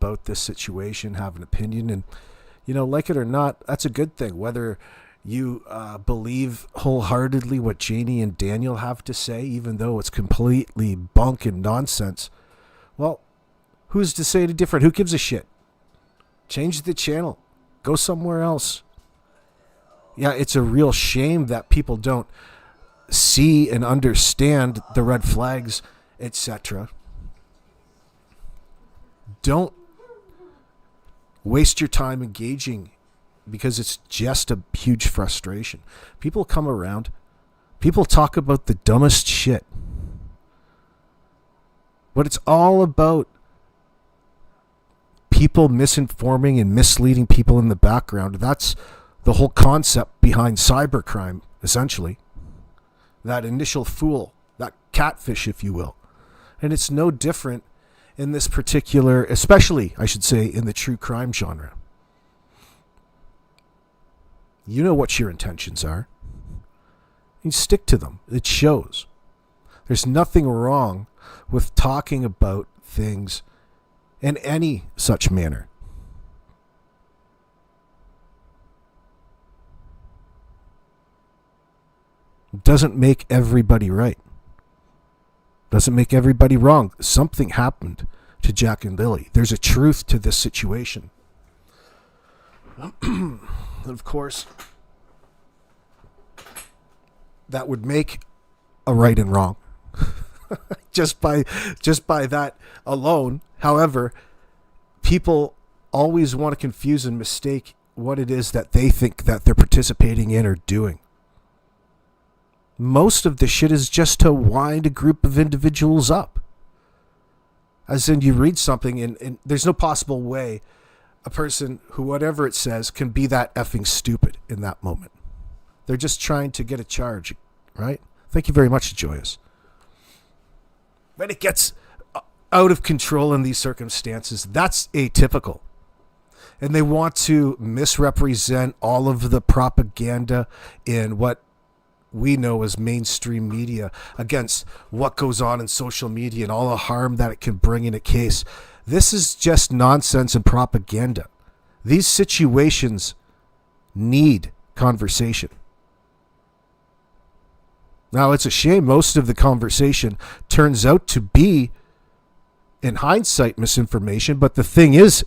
about this situation, have an opinion, and, like it or not, that's a good thing. Whether you believe wholeheartedly what Janie and Daniel have to say, even though it's completely bunk and nonsense, well, who's to say any different? Who gives a shit? Change the channel. Go somewhere else. Yeah, it's a real shame that people don't see and understand the red flags, etc. Don't waste your time engaging, because it's just a huge frustration. People come around. People talk about the dumbest shit. But it's all about people misinforming and misleading people in the background. That's the whole concept behind cybercrime, essentially. That initial fool, that catfish, if you will. And it's no different in this particular, especially, I should say, in the true crime genre. You know what your intentions are. You stick to them. It shows. There's nothing wrong with talking about things in any such manner. It doesn't make everybody right. Doesn't make everybody wrong. Something happened to Jack and Lily. There's a truth to this situation. And of course, that would make a right and wrong. just by that alone. However, people always want to confuse and mistake what it is that they think that they're participating in or doing. Most of the shit is just to wind a group of individuals up. As in, you read something and there's no possible way a person who, whatever it says, can be that effing stupid in that moment. They're just trying to get a charge, right? Thank you very much, Joyous. When it gets out of control in these circumstances, that's atypical. And they want to misrepresent all of the propaganda in what we know as mainstream media against what goes on in social media and all the harm that it can bring in a case. This is just nonsense and propaganda. These situations need conversation. Now, it's a shame most of the conversation turns out to be, in hindsight, misinformation, but the thing is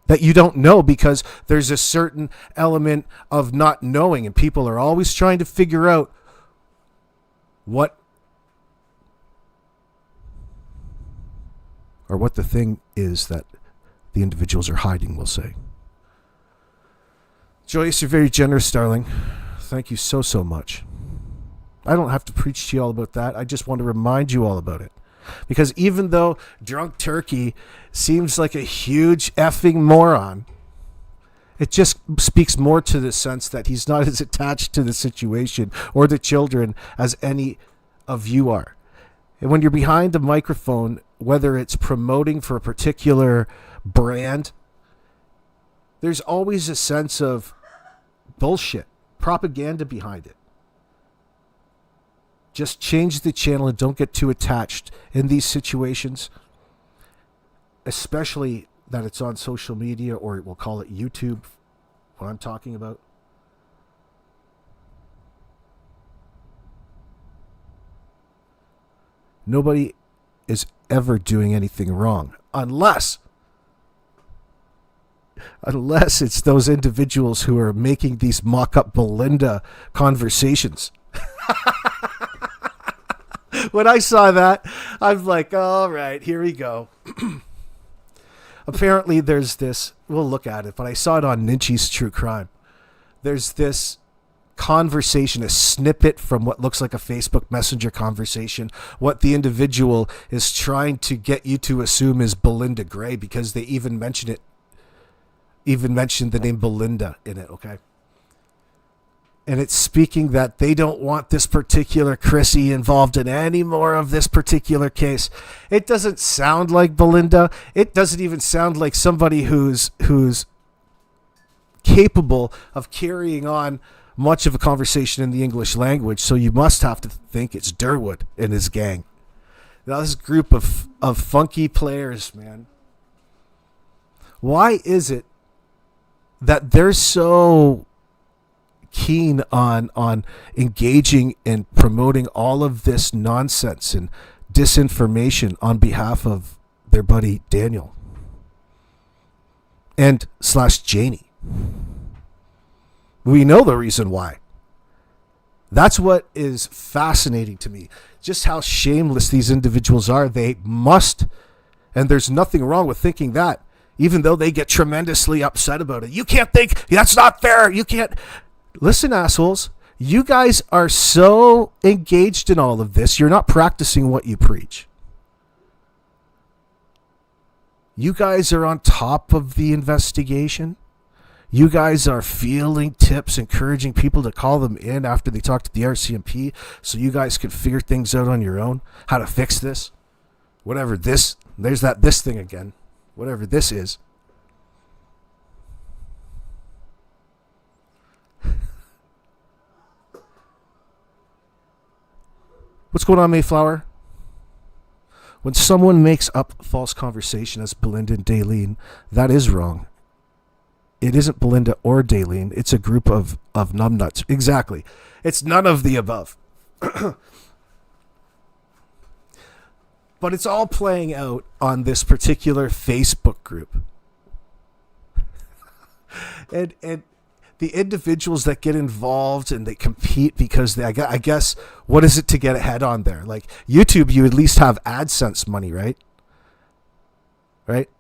that you don't know because there's a certain element of not knowing, and people are always trying to figure out what the thing is that the individuals are hiding, we'll say. Joyce, you're very generous, darling. Thank you so, so much. I don't have to preach to you all about that. I just want to remind you all about it. Because even though Drunk Turkey seems like a huge effing moron, it just speaks more to the sense that he's not as attached to the situation or the children as any of you are. And when you're behind a microphone, whether it's promoting for a particular brand, there's always a sense of bullshit, propaganda behind it. Just change the channel and don't get too attached in these situations, especially that it's on social media, or we'll call it YouTube, what I'm talking about. Nobody is ever doing anything wrong unless it's those individuals who are making these mock-up Belinda conversations. When I saw that, I'm like, all right, here we go. Apparently there's this, we'll look at it, but I saw it on Ninchi's True Crime. There's this conversation, a snippet from what looks like a Facebook Messenger conversation, what the individual is trying to get you to assume is Belinda Gray, because they even mentioned the name Belinda in it, okay? And it's speaking that they don't want this particular Chrissy involved in any more of this particular case. It doesn't sound like Belinda. It doesn't even sound like somebody who's capable of carrying on much of a conversation in the English language. So you must have to think it's Derwood and his gang. Now, this group of funky players, man. Why is it that they're so keen on engaging and promoting all of this nonsense and disinformation on behalf of their buddy Daniel and / Janie? We know the reason why. That's what is fascinating to me. Just how shameless these individuals are. They must, and there's nothing wrong with thinking that, even though they get tremendously upset about it. You can't think, that's not fair. You can't. Listen, assholes, you guys are so engaged in all of this, you're not practicing what you preach. You guys are on top of the investigation. You guys are fielding tips, encouraging people to call them in after they talk to the RCMP so you guys can figure things out on your own, how to fix this. Whatever this, there's this thing again. Whatever this is. What's going on, Mayflower? When someone makes up false conversation as Belinda and Daleen, that is wrong. It isn't Belinda or Daleen. It's a group of Numnuts. Exactly. It's none of the above. But it's all playing out on this particular Facebook group. And the individuals that get involved and they compete because they, I guess, what is it to get ahead on there? Like YouTube, you at least have AdSense money, right? Right?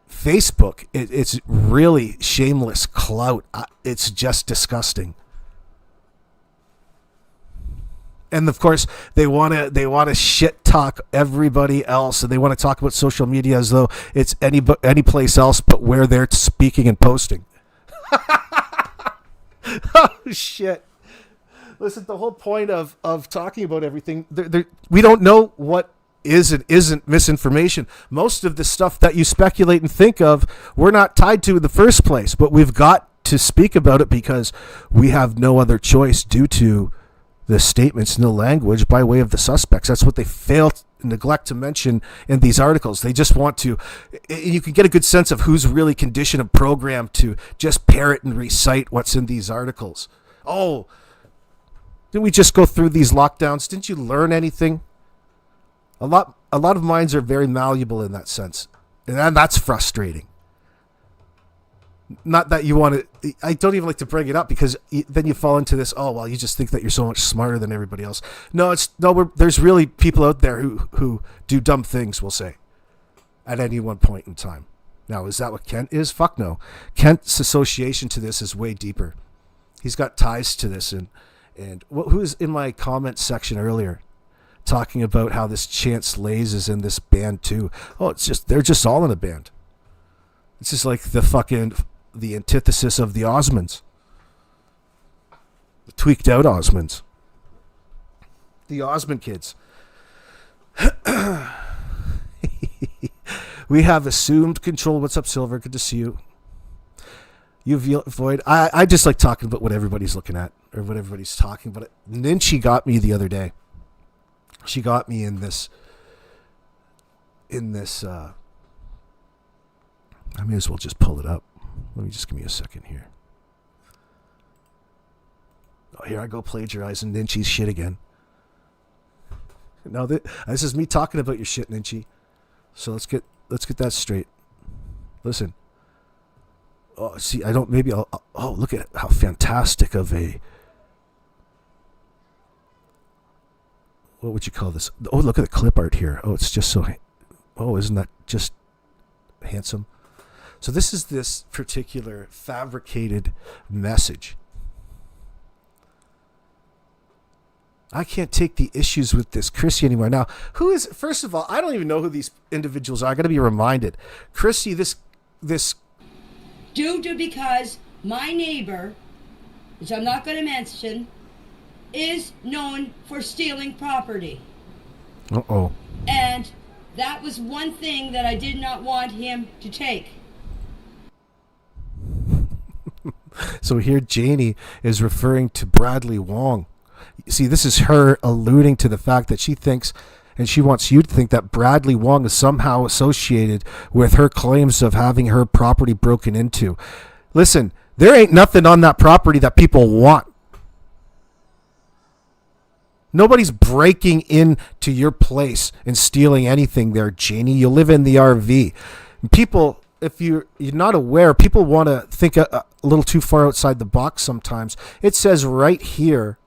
Facebook, it's really shameless clout. It's just disgusting. And of course, they want to shit talk everybody else, and they want to talk about social media as though it's any place else but where they're speaking and posting. Oh shit! Listen, the whole point of talking about everything, we don't know what is and isn't misinformation. Most of the stuff that you speculate and think of, we're not tied to in the first place, but we've got to speak about it because we have no other choice due to the statements in the language by way of the suspects. That's what they fail to neglect to mention in these articles. They just want to, you can get a good sense of who's really conditioned and programmed to just parrot and recite what's in these articles. Oh, didn't we just go through these lockdowns? Didn't you learn anything? A lot of minds are very malleable in that sense. And that's frustrating. Not that you want to, I don't even like to bring it up because then you fall into this, oh, well, you just think that you're so much smarter than everybody else. No, there's really people out there who do dumb things, we'll say, at any one point in time. Now, is that what Kent is? Fuck no. Kent's association to this is way deeper. He's got ties to this. And who was in my comment section earlier talking about how this Chance Lays is in this band too? Oh, they're just all in a band. It's just like the antithesis of the Osmans. The tweaked out Osmans. The Osman kids. We have assumed control. What's up, Silver? Good to see you. You Void. I just like talking about what everybody's looking at or what everybody's talking about. And then she got me the other day. She got me in this I may as well just pull it up. Let me just give me a second here. Oh, here I go plagiarizing Ninchi's shit again. No, this is me talking about your shit, Ninchi. So let's get that straight. Listen. Oh, see, oh, look at how fantastic of a, what would you call this? Oh, look at the clip art here. Oh, it's just so, oh, isn't that just handsome? So this is this particular fabricated message. I can't take the issues with this Chrissy anymore. Now, first of all, I don't even know who these individuals are. I got to be reminded. Chrissy, this due to because my neighbor, which I'm not going to mention, is known for stealing property. Uh-oh. And that was one thing that I did not want him to take. So here Janie is referring to Bradley Wong. See, this is her alluding to the fact that she thinks, And she wants you to think that Bradley Wong is somehow associated with her claims of having her property broken into. Listen, there ain't nothing on that property that people want. Nobody's breaking into your place and stealing anything there, Janie. You live in the RV. People, if you're not aware, people want to think a little too far outside the box sometimes. It says right here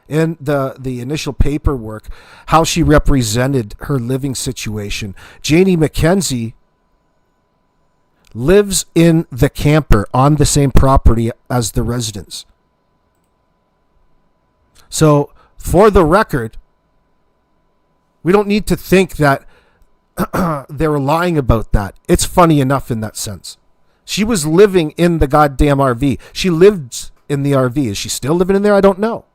in the initial paperwork how she represented her living situation. Janie McKenzie lives in the camper on the same property as the residents. So, for the record, we don't need to think that they were lying about that. It's funny enough in that sense. She was living in the goddamn RV. She lived in the RV. Is she still living in there? I don't know.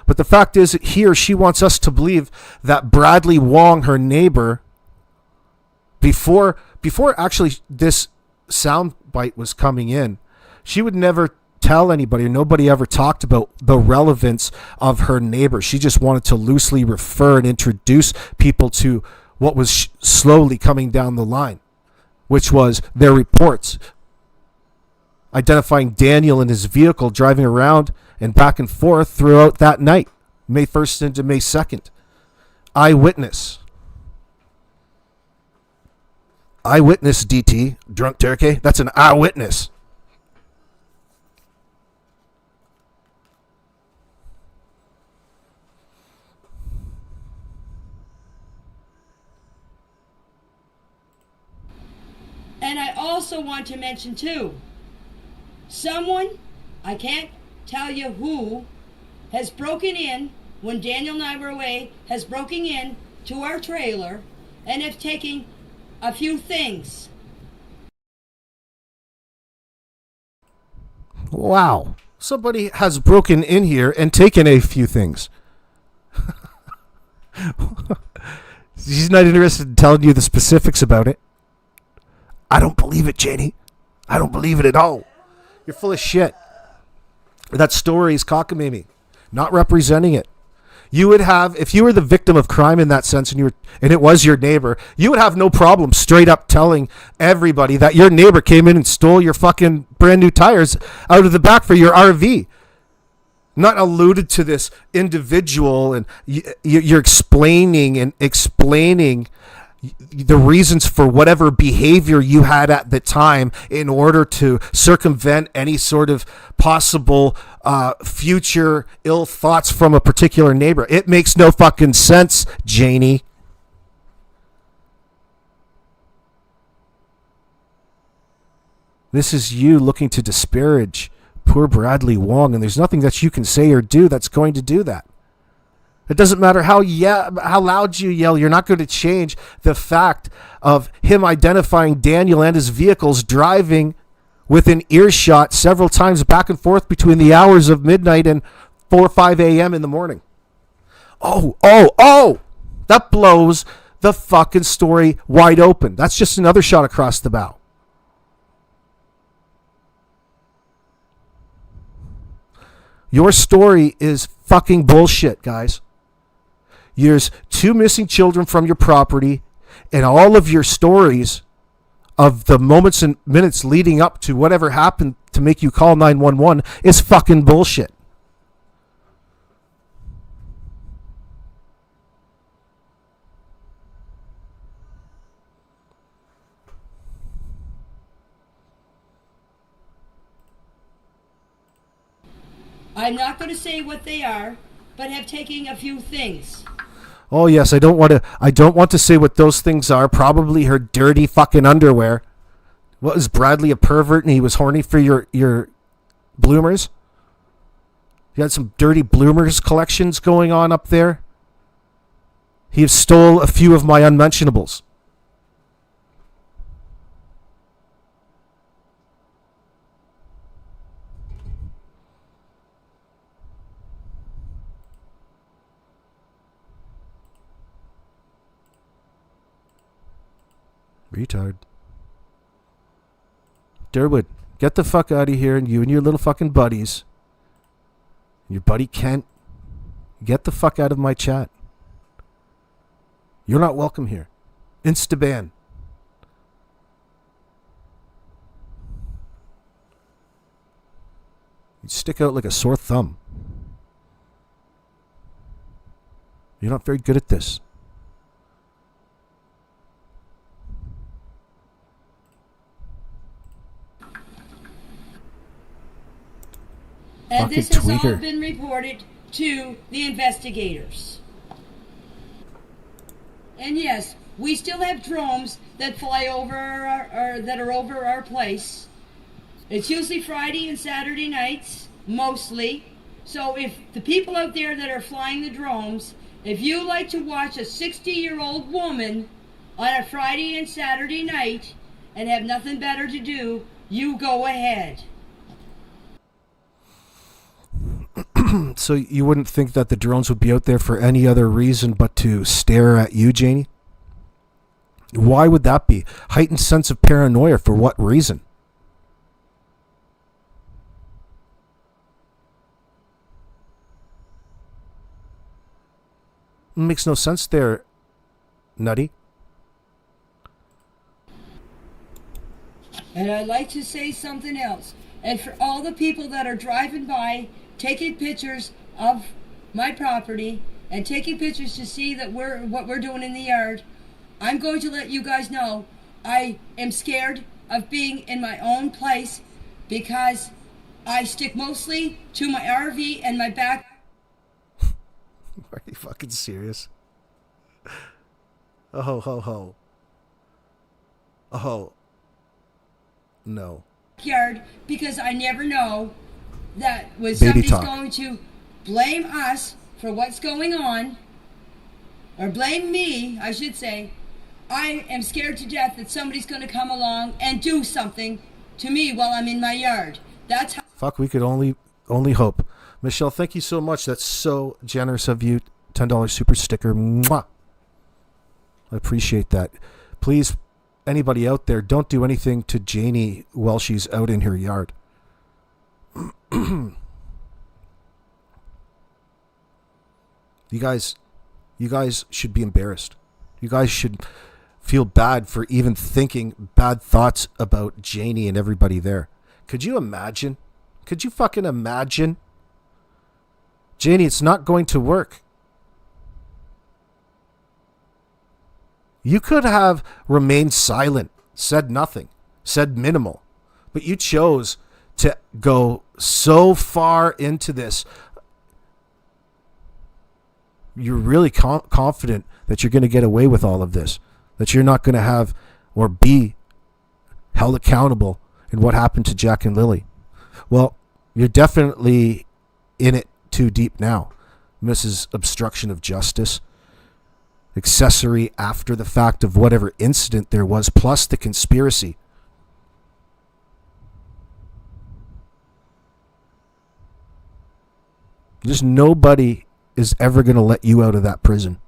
But the fact is, here she wants us to believe that Bradley Wong, her neighbor, before actually this soundbite was coming in, she would never tell anybody, or nobody ever talked about the relevance of her neighbor. She just wanted to loosely refer and introduce people to what was slowly coming down the line, which was their reports identifying Daniel in his vehicle driving around and back and forth throughout that night, May 1st into May 2nd. Eyewitness DT, drunk turkey. That's an eyewitness. And I also want to mention too, someone, I can't tell you who, has broken in, when Daniel and I were away, has broken in to our trailer and have taken a few things. Wow. Somebody has broken in here and taken a few things. She's not interested in telling you the specifics about it. I don't believe it, Janie. I don't believe it at all. You're full of shit. That story is cockamamie, not representing it. You would have, if you were the victim of crime in that sense, and it was your neighbor, you would have no problem straight up telling everybody that your neighbor came in and stole your fucking brand new tires out of the back for your RV. Not alluded to this individual, and you're explaining the reasons for whatever behavior you had at the time in order to circumvent any sort of possible future ill thoughts from a particular neighbor. It makes no fucking sense, Janie. This is you looking to disparage poor Bradley Wong, and there's nothing that you can say or do that's going to do that. It doesn't matter how loud you yell. You're not going to change the fact of him identifying Daniel and his vehicles driving within earshot several times back and forth between the hours of midnight and 4 or 5 a.m. in the morning. Oh! That blows the fucking story wide open. That's just another shot across the bow. Your story is fucking bullshit, guys. There's 2 missing children from your property, and all of your stories of the moments and minutes leading up to whatever happened to make you call 911 is fucking bullshit. I'm not going to say what they are, but have taken a few things. Oh yes, I don't want to say what those things are. Probably her dirty fucking underwear. What, is Bradley a pervert and he was horny for your bloomers? You had some dirty bloomers collections going on up there. He stole a few of my unmentionables. Retard. Derwood, get the fuck out of here, and you and your little fucking buddies, your buddy Kent, get the fuck out of my chat. You're not welcome here. Insta-ban. You stick out like a sore thumb. You're not very good at this. And Fucking this has all tweaker. been reported to the investigators. And yes, we still have drones that fly over that are over our place. It's usually Friday and Saturday nights, mostly. So if the people out there that are flying the drones, if you like to watch a 60-year-old woman on a Friday and Saturday night and have nothing better to do, you go ahead. So you wouldn't think that the drones would be out there for any other reason but to stare at you, Janie? Why would that be? Heightened sense of paranoia for what reason? Makes no sense there, Nutty. And I'd like to say something else. And for all the people that are driving by, taking pictures of my property and taking pictures to see that what we're doing in the yard, I'm going to let you guys know I am scared of being in my own place because I stick mostly to my RV and my back. Are you fucking serious? Oh, ho, ho, ho. Oh, no. Yard because I never know that when Baby somebody's talk. going to blame us for what's going on, or blame me, I should say, I am scared to death that somebody's going to come along and do something to me while I'm in my yard. That's how. Fuck, we could only hope. Michelle, thank you so much. That's so generous of you. $10 super sticker. Mwah. I appreciate that. Please, anybody out there, don't do anything to Janie while she's out in her yard. You guys should be embarrassed. You guys should feel bad for even thinking bad thoughts about Janie and everybody there. Could you imagine? Could you fucking imagine? Janie, it's not going to work. You could have remained silent, said nothing, said minimal, but you chose to go so far into this. You're really confident that you're going to get away with all of this, that you're not going to have or be held accountable in what happened to Jack and Lily. Well, you're definitely in it too deep now. Mrs. Obstruction of Justice, accessory after the fact of whatever incident there was, plus the conspiracy. Just nobody is ever going to let you out of that prison.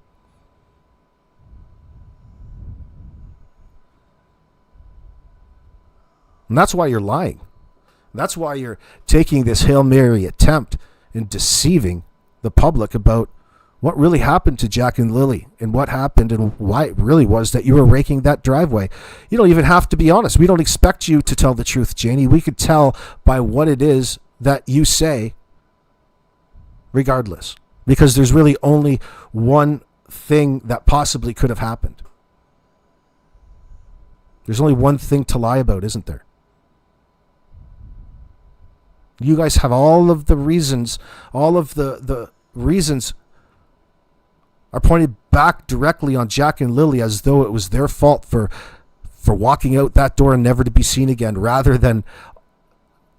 And that's why you're lying. That's why you're taking this Hail Mary attempt in deceiving the public about what really happened to Jack and Lily and what happened and why it really was that you were raking that driveway. You don't even have to be honest. We don't expect you to tell the truth, Janie. We could tell by what it is that you say regardless. Because there's really only one thing that possibly could have happened. There's only one thing to lie about, isn't there? You guys have all of the reasons, all of the reasons are pointed back directly on Jack and Lily as though it was their fault for walking out that door and never to be seen again, rather than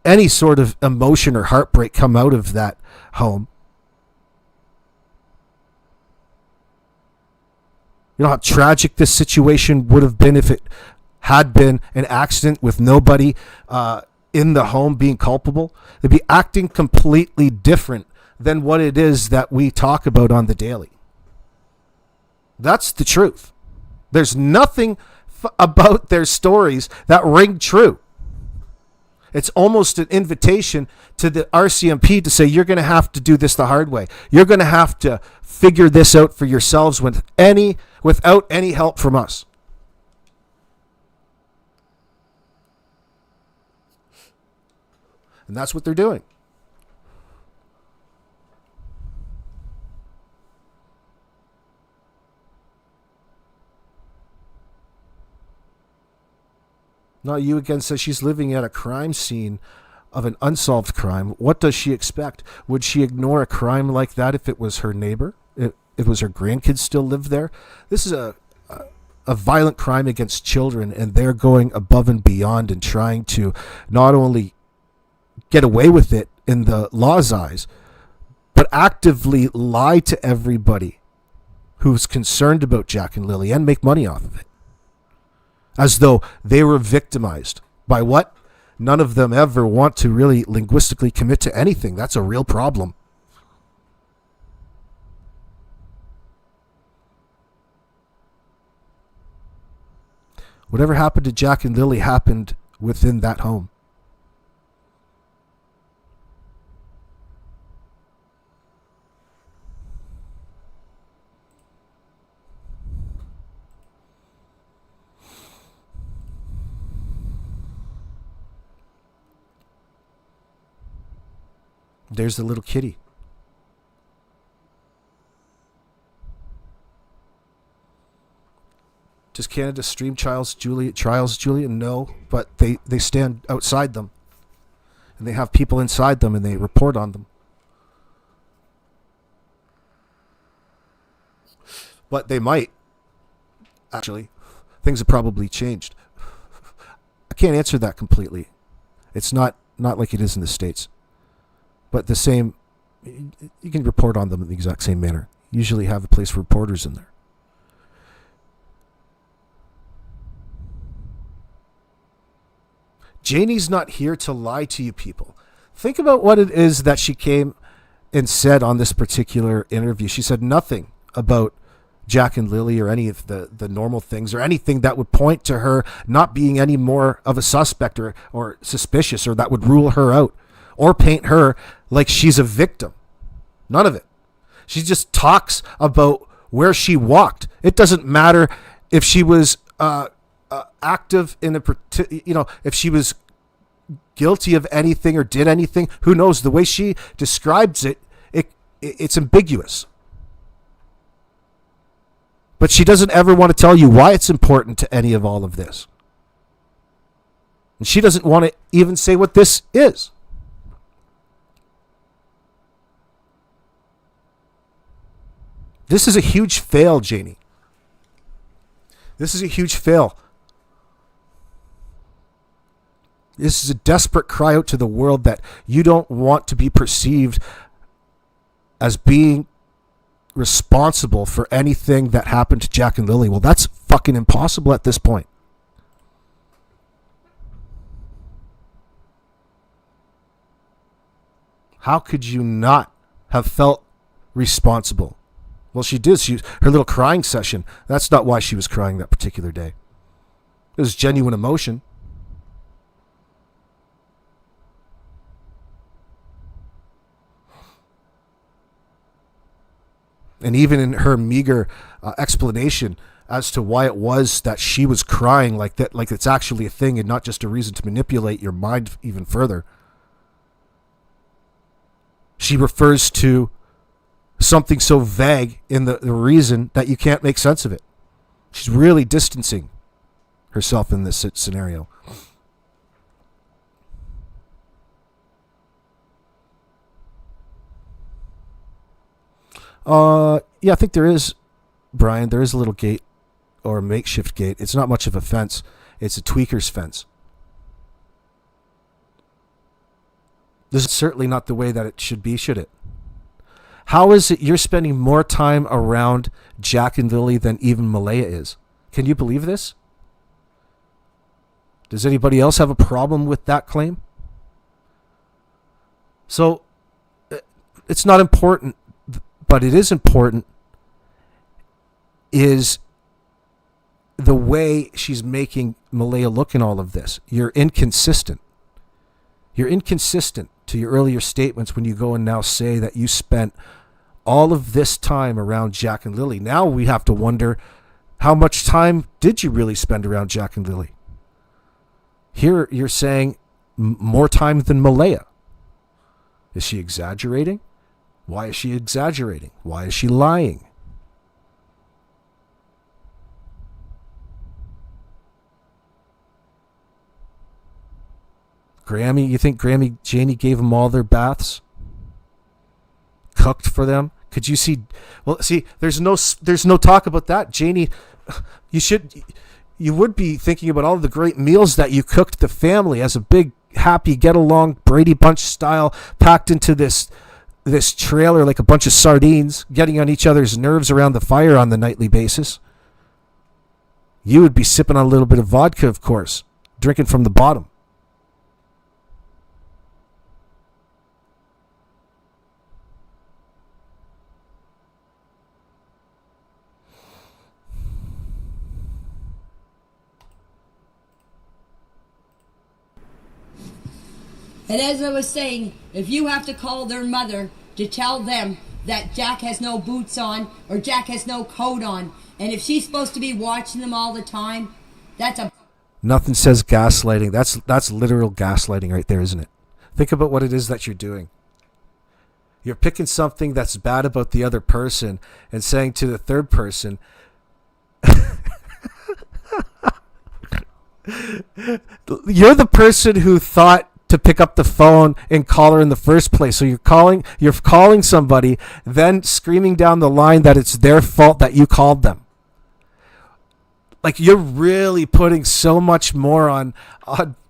any sort of emotion or heartbreak come out of that home. You know how tragic this situation would have been if it had been an accident with nobody in the home being culpable? They'd be acting completely different than what it is that we talk about on the daily. That's the truth. There's nothing about their stories that ring true. It's almost an invitation to the RCMP to say, you're going to have to do this the hard way. You're going to have to figure this out for yourselves without any help from us. And that's what they're doing. Not You Again says she's living at a crime scene of an unsolved crime. What does she expect? Would she ignore a crime like that if it was her neighbor? If it was her grandkids still live there? This is a violent crime against children, and they're going above and beyond and trying to not only get away with it in the law's eyes, but actively lie to everybody who's concerned about Jack and Lily and make money off of it. As though they were victimized by what? None of them ever want to really linguistically commit to anything. That's a real problem. Whatever happened to Jack and Lily happened within that home. There's the little kitty. Does Canada stream trials, Julia? No, but they stand outside them. And they have people inside them and they report on them. But they might. Actually, things have probably changed. I can't answer that completely. It's not like it is in the States. But the same, you can report on them in the exact same manner. Usually have a place for reporters in there. Janie's not here to lie to you people. Think about what it is that she came and said on this particular interview. She said nothing about Jack and Lily or any of the normal things or anything that would point to her not being any more of a suspect or suspicious or that would rule her out or paint her like she's a victim. None of it. She just talks about where she walked. It doesn't matter if she was active in if she was guilty of anything or did anything. Who knows? The way she describes it's ambiguous. But she doesn't ever want to tell you why it's important to any of all of this. And she doesn't want to even say what this is. This is a huge fail, Janie. This is a huge fail. This is a desperate cry out to the world that you don't want to be perceived as being responsible for anything that happened to Jack and Lily. Well, that's fucking impossible at this point. How could you not have felt responsible? Well, she did. Her little crying session, that's not why she was crying that particular day. It was genuine emotion. And even in her meager explanation as to why it was that she was crying like that, like it's actually a thing and not just a reason to manipulate your mind even further, she refers to something so vague in the reason that you can't make sense of it. She's really distancing herself in this scenario. Yeah, I think there is, Brian, there is a little gate or a makeshift gate. It's not much of a fence. It's a tweaker's fence. This is certainly not the way that it should be, should it? How is it you're spending more time around Jack and Lily than even Malaya is? Can you believe this? Does anybody else have a problem with that claim? So, it's not important, but it is important, is the way she's making Malaya look in all of this. You're inconsistent. You're inconsistent to your earlier statements when you go and now say that you spent all of this time around Jack and Lily. Now we have to wonder, how much time did you really spend around Jack and Lily? Here you're saying more time than Malaya. Is she exaggerating? Why is she exaggerating? Why is she lying? Grammy, you think Janie gave them all their baths? Cooked for them? Could you see? Well, see, there's no talk about that. Janie, you would be thinking about all the great meals that you cooked the family as a big, happy, get-along, Brady Bunch style, packed into this trailer like a bunch of sardines, getting on each other's nerves around the fire on the nightly basis. You would be sipping on a little bit of vodka, of course, drinking from the bottom. And as I was saying, if you have to call their mother to tell them that Jack has no boots on or Jack has no coat on, and if she's supposed to be watching them all the time, that's a... Nothing says gaslighting. That's literal gaslighting right there, isn't it? Think about what it is that you're doing. You're picking something that's bad about the other person and saying to the third person, you're the person who thought to pick up the phone and call her in the first place. So you're calling somebody, then screaming down the line that it's their fault that you called them. Like, you're really putting so much more on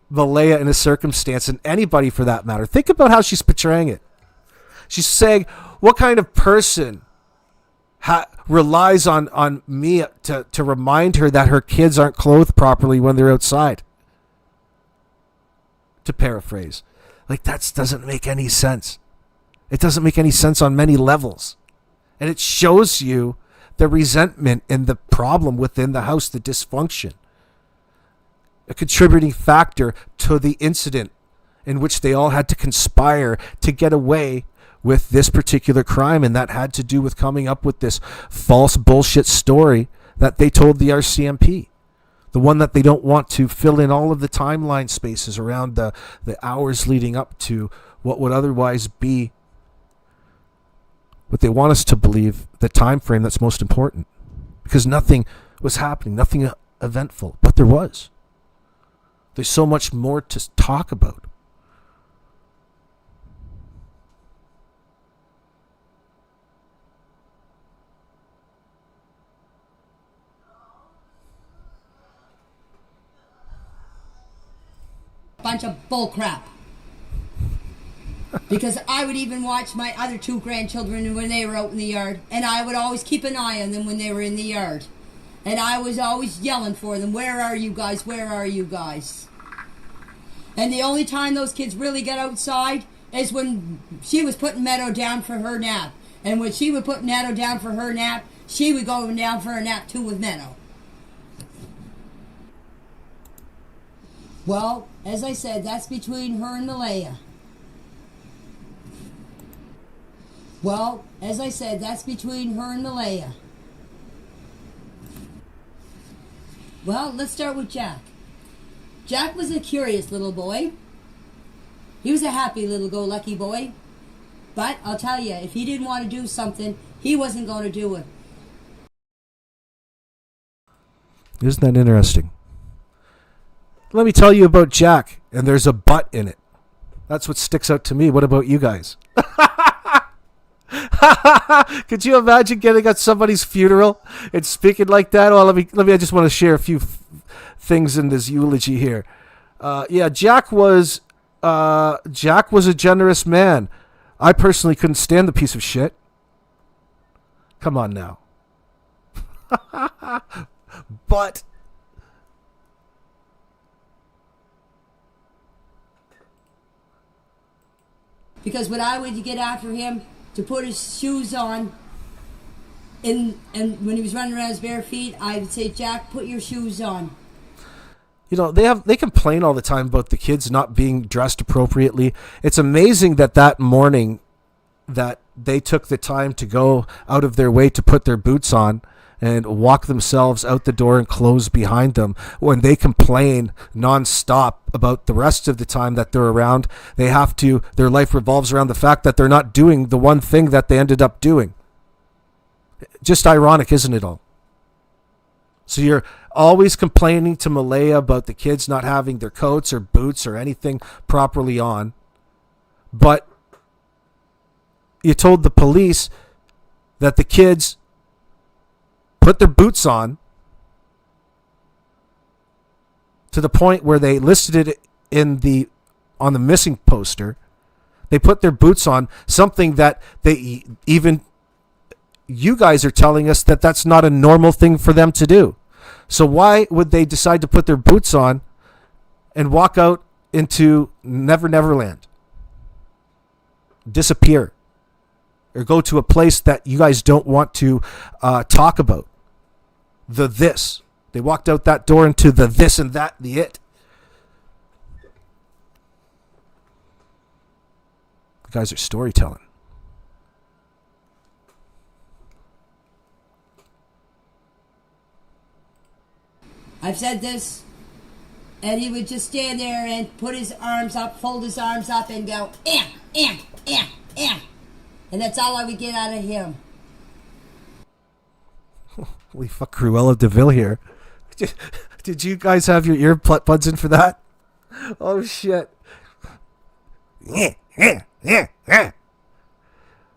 Malaya in a circumstance, and anybody for that matter. Think about how she's portraying it. She's saying, what kind of person relies on me to remind her that her kids aren't clothed properly when they're outside? To paraphrase. Like, that doesn't make any sense. It doesn't make any sense on many levels. And it shows you the resentment and the problem within the house, the dysfunction. A contributing factor to the incident in which they all had to conspire to get away with this particular crime, and that had to do with coming up with this false bullshit story that they told the RCMP. The one that they don't want to fill in all of the timeline spaces around the hours leading up to what would otherwise be what they want us to believe, the time frame that's most important. Because nothing was happening, nothing eventful, but there was. There's so much more to talk about. Bunch of bullcrap. Because I would even watch my other two grandchildren when they were out in the yard, and I would always keep an eye on them when they were in the yard. And I was always yelling for them, where are you guys, where are you guys? And the only time those kids really get outside is when she was putting Meadow down for her nap. And when she would put Meadow down for her nap, she would go down for a nap too with Meadow. Well, as I said, that's between her and Malaya. Well, as I said, that's between her and Malaya. Well, let's start with Jack. Jack was a curious little boy. He was a happy little go-lucky boy. But I'll tell you, if he didn't want to do something, he wasn't going to do it. Isn't that interesting? Let me tell you about Jack, and there's a but in it. That's what sticks out to me. What about you guys? Could you imagine getting at somebody's funeral and speaking like that? Well, let me. I just want to share a few things in this eulogy here. Yeah, Jack was a generous man. I personally couldn't stand the piece of shit. Come on now. But because when I would get after him to put his shoes on, and when he was running around his bare feet, I would say, Jack, put your shoes on. they complain all the time about the kids not being dressed appropriately. It's amazing that morning that they took the time to go out of their way to put their boots on and walk themselves out the door and close behind them, when they complain nonstop about the rest of the time that they're around. Their life revolves around the fact that they're not doing the one thing that they ended up doing. Just ironic, isn't it all? So you're always complaining to Malaya about the kids not having their coats or boots or anything properly on, but you told the police that the kids put their boots on to the point where they listed it on the missing poster. They put their boots on, something that you guys are telling us that that's not a normal thing for them to do. So why would they decide to put their boots on and walk out into Never Never Land? Disappear. Or go to a place that you guys don't want to talk about. This. They walked out that door into the this and that, the it. You guys are storytelling. I've said this, and he would just stand there and put his arms up, fold his arms up, and go, eh. And that's all I would get out of him. Holy fuck, Cruella DeVille here. Did you guys have your earbuds in for that? Oh, shit.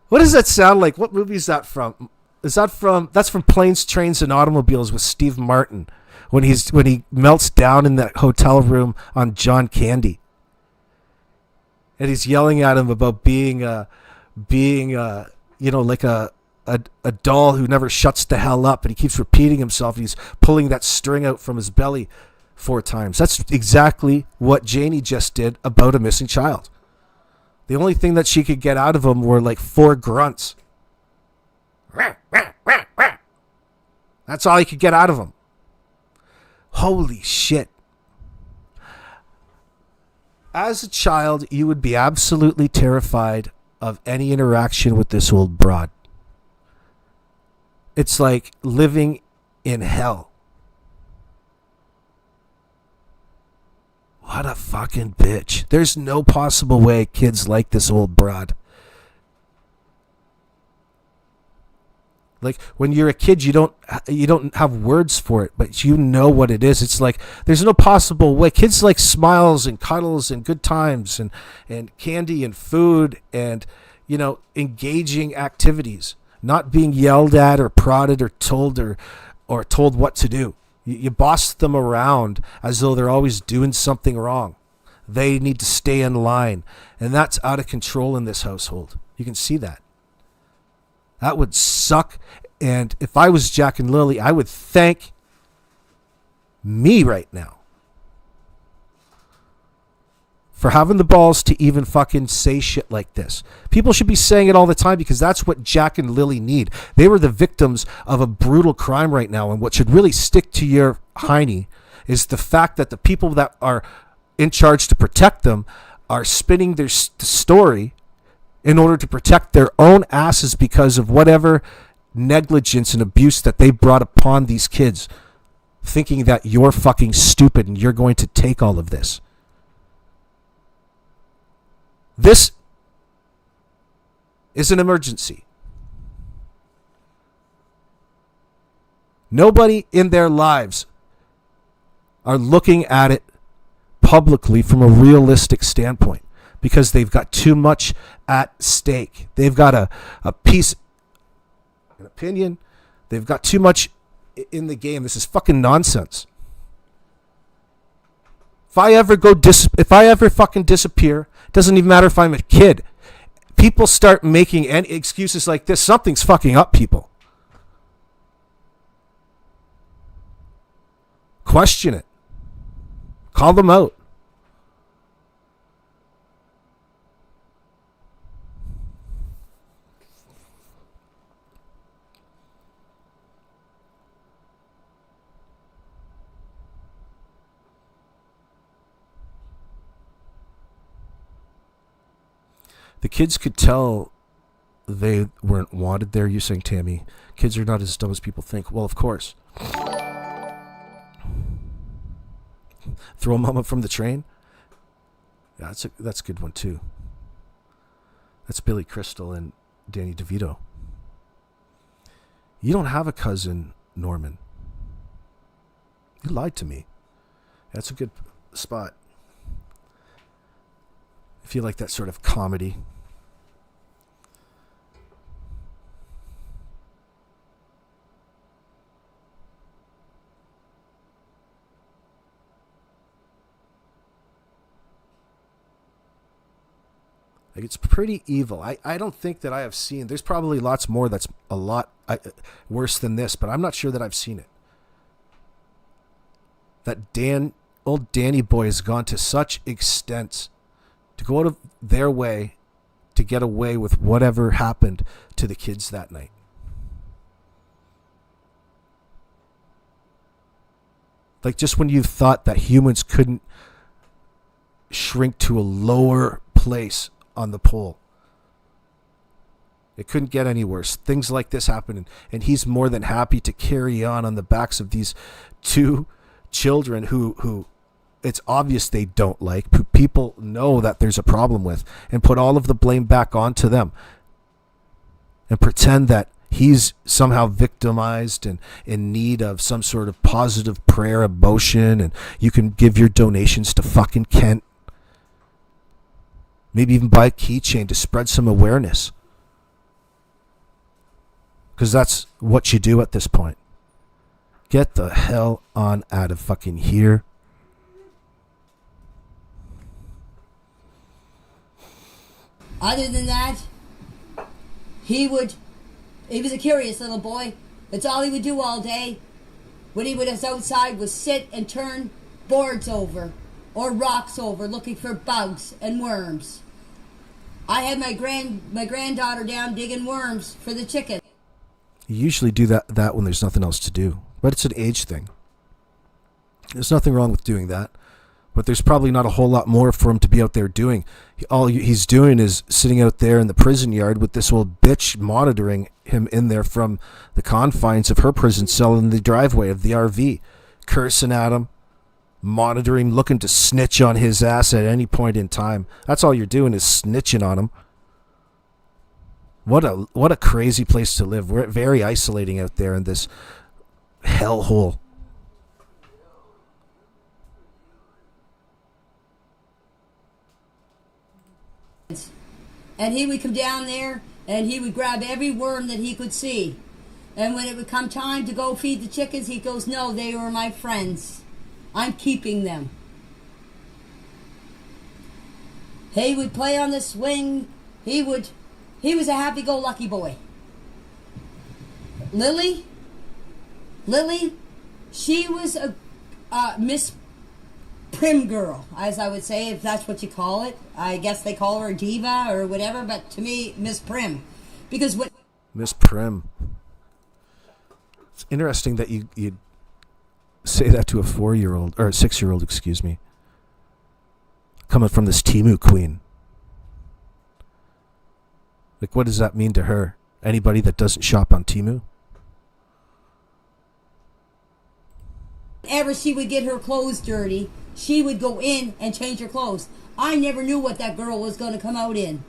What does that sound like? What movie is that from? That's from Planes, Trains, and Automobiles with Steve Martin, when he melts down in that hotel room on John Candy. And he's yelling at him about being like a doll who never shuts the hell up, and he keeps repeating himself. He's pulling that string out from his belly 4 times. That's exactly what Janie just did about a missing child. The only thing that she could get out of him were like 4 grunts. That's all he could get out of him. Holy shit. As a child, you would be absolutely terrified of any interaction with this old broad. It's like living in hell. What a fucking bitch. There's no possible way kids like this old broad. Like, when you're a kid, you don't have words for it, but you know what it is. It's like, there's no possible way. Kids like smiles and cuddles and good times and candy and food and, engaging activities. Not being yelled at or prodded or told what to do. You boss them around as though they're always doing something wrong. They need to stay in line. And that's out of control in this household. You can see that. That would suck. And if I was Jack and Lily, I would thank me right now for having the balls to even fucking say shit like this. People should be saying it all the time, because that's what Jack and Lily need. They were the victims of a brutal crime right now, and what should really stick to your hiney is the fact that the people that are in charge to protect them are spinning their story in order to protect their own asses because of whatever negligence and abuse that they brought upon these kids, thinking that you're fucking stupid and you're going to take all of this. This is an emergency. Nobody in their lives are looking at it publicly from a realistic standpoint, because they've got too much at stake. They've got a piece, an opinion. They've got too much in the game. This is fucking nonsense. If I ever fucking disappear, it doesn't even matter if I'm a kid. People start making any excuses like this. Something's fucking up, people. Question it. Call them out. The kids could tell they weren't wanted there. You're saying, Tammy, kids are not as dumb as people think. Well, of course. Throw mama from the train? Yeah, that's a good one, too. That's Billy Crystal and Danny DeVito. You don't have a cousin, Norman. You lied to me. That's a good spot. I feel like that sort of comedy. Like, it's pretty evil. I don't think that I have seen. There's probably lots more that's a lot worse than this, but I'm not sure that I've seen it. That old Danny boy has gone to such extents to go out of their way to get away with whatever happened to the kids that night. Like, just when you thought that humans couldn't shrink to a lower place on the pole, it couldn't get any worse. Things like this happen, and he's more than happy to carry on the backs of these two children who it's obvious they don't like, who people know that there's a problem with, and put all of the blame back onto them and pretend that he's somehow victimized and in need of some sort of positive prayer emotion, and you can give your donations to fucking Kent. Maybe even buy a keychain to spread some awareness. Because that's what you do at this point. Get the hell on out of fucking here. Other than that, he was a curious little boy. That's all he would do all day. When he was outside was sit and turn boards over or rocks over looking for bugs and worms. I had my granddaughter down digging worms for the chicken. You usually do that when there's nothing else to do. But it's an age thing. There's nothing wrong with doing that. But there's probably not a whole lot more for him to be out there doing. All he's doing is sitting out there in the prison yard with this old bitch monitoring him in there from the confines of her prison cell in the driveway of the RV. Cursing at him, monitoring, looking to snitch on his ass at any point in time. That's all you're doing is snitching on him. What a crazy place to live. We're very isolating out there in this hellhole. And he would come down there and he would grab every worm that he could see. And when it would come time to go feed the chickens, he goes, "No, they were my friends. I'm keeping them." He would play on the swing. He was a happy-go-lucky boy. Lily, she was a Miss Prim girl, as I would say, if that's what you call it. I guess they call her a diva or whatever, but to me, Miss Prim. Because what... Miss Prim. It's interesting that you'd say that to a 4-year-old, or a 6-year-old, excuse me. Coming from this Temu queen. Like, what does that mean to her? Anybody that doesn't shop on Temu? Whenever she would get her clothes dirty, she would go in and change her clothes. I never knew what that girl was going to come out in.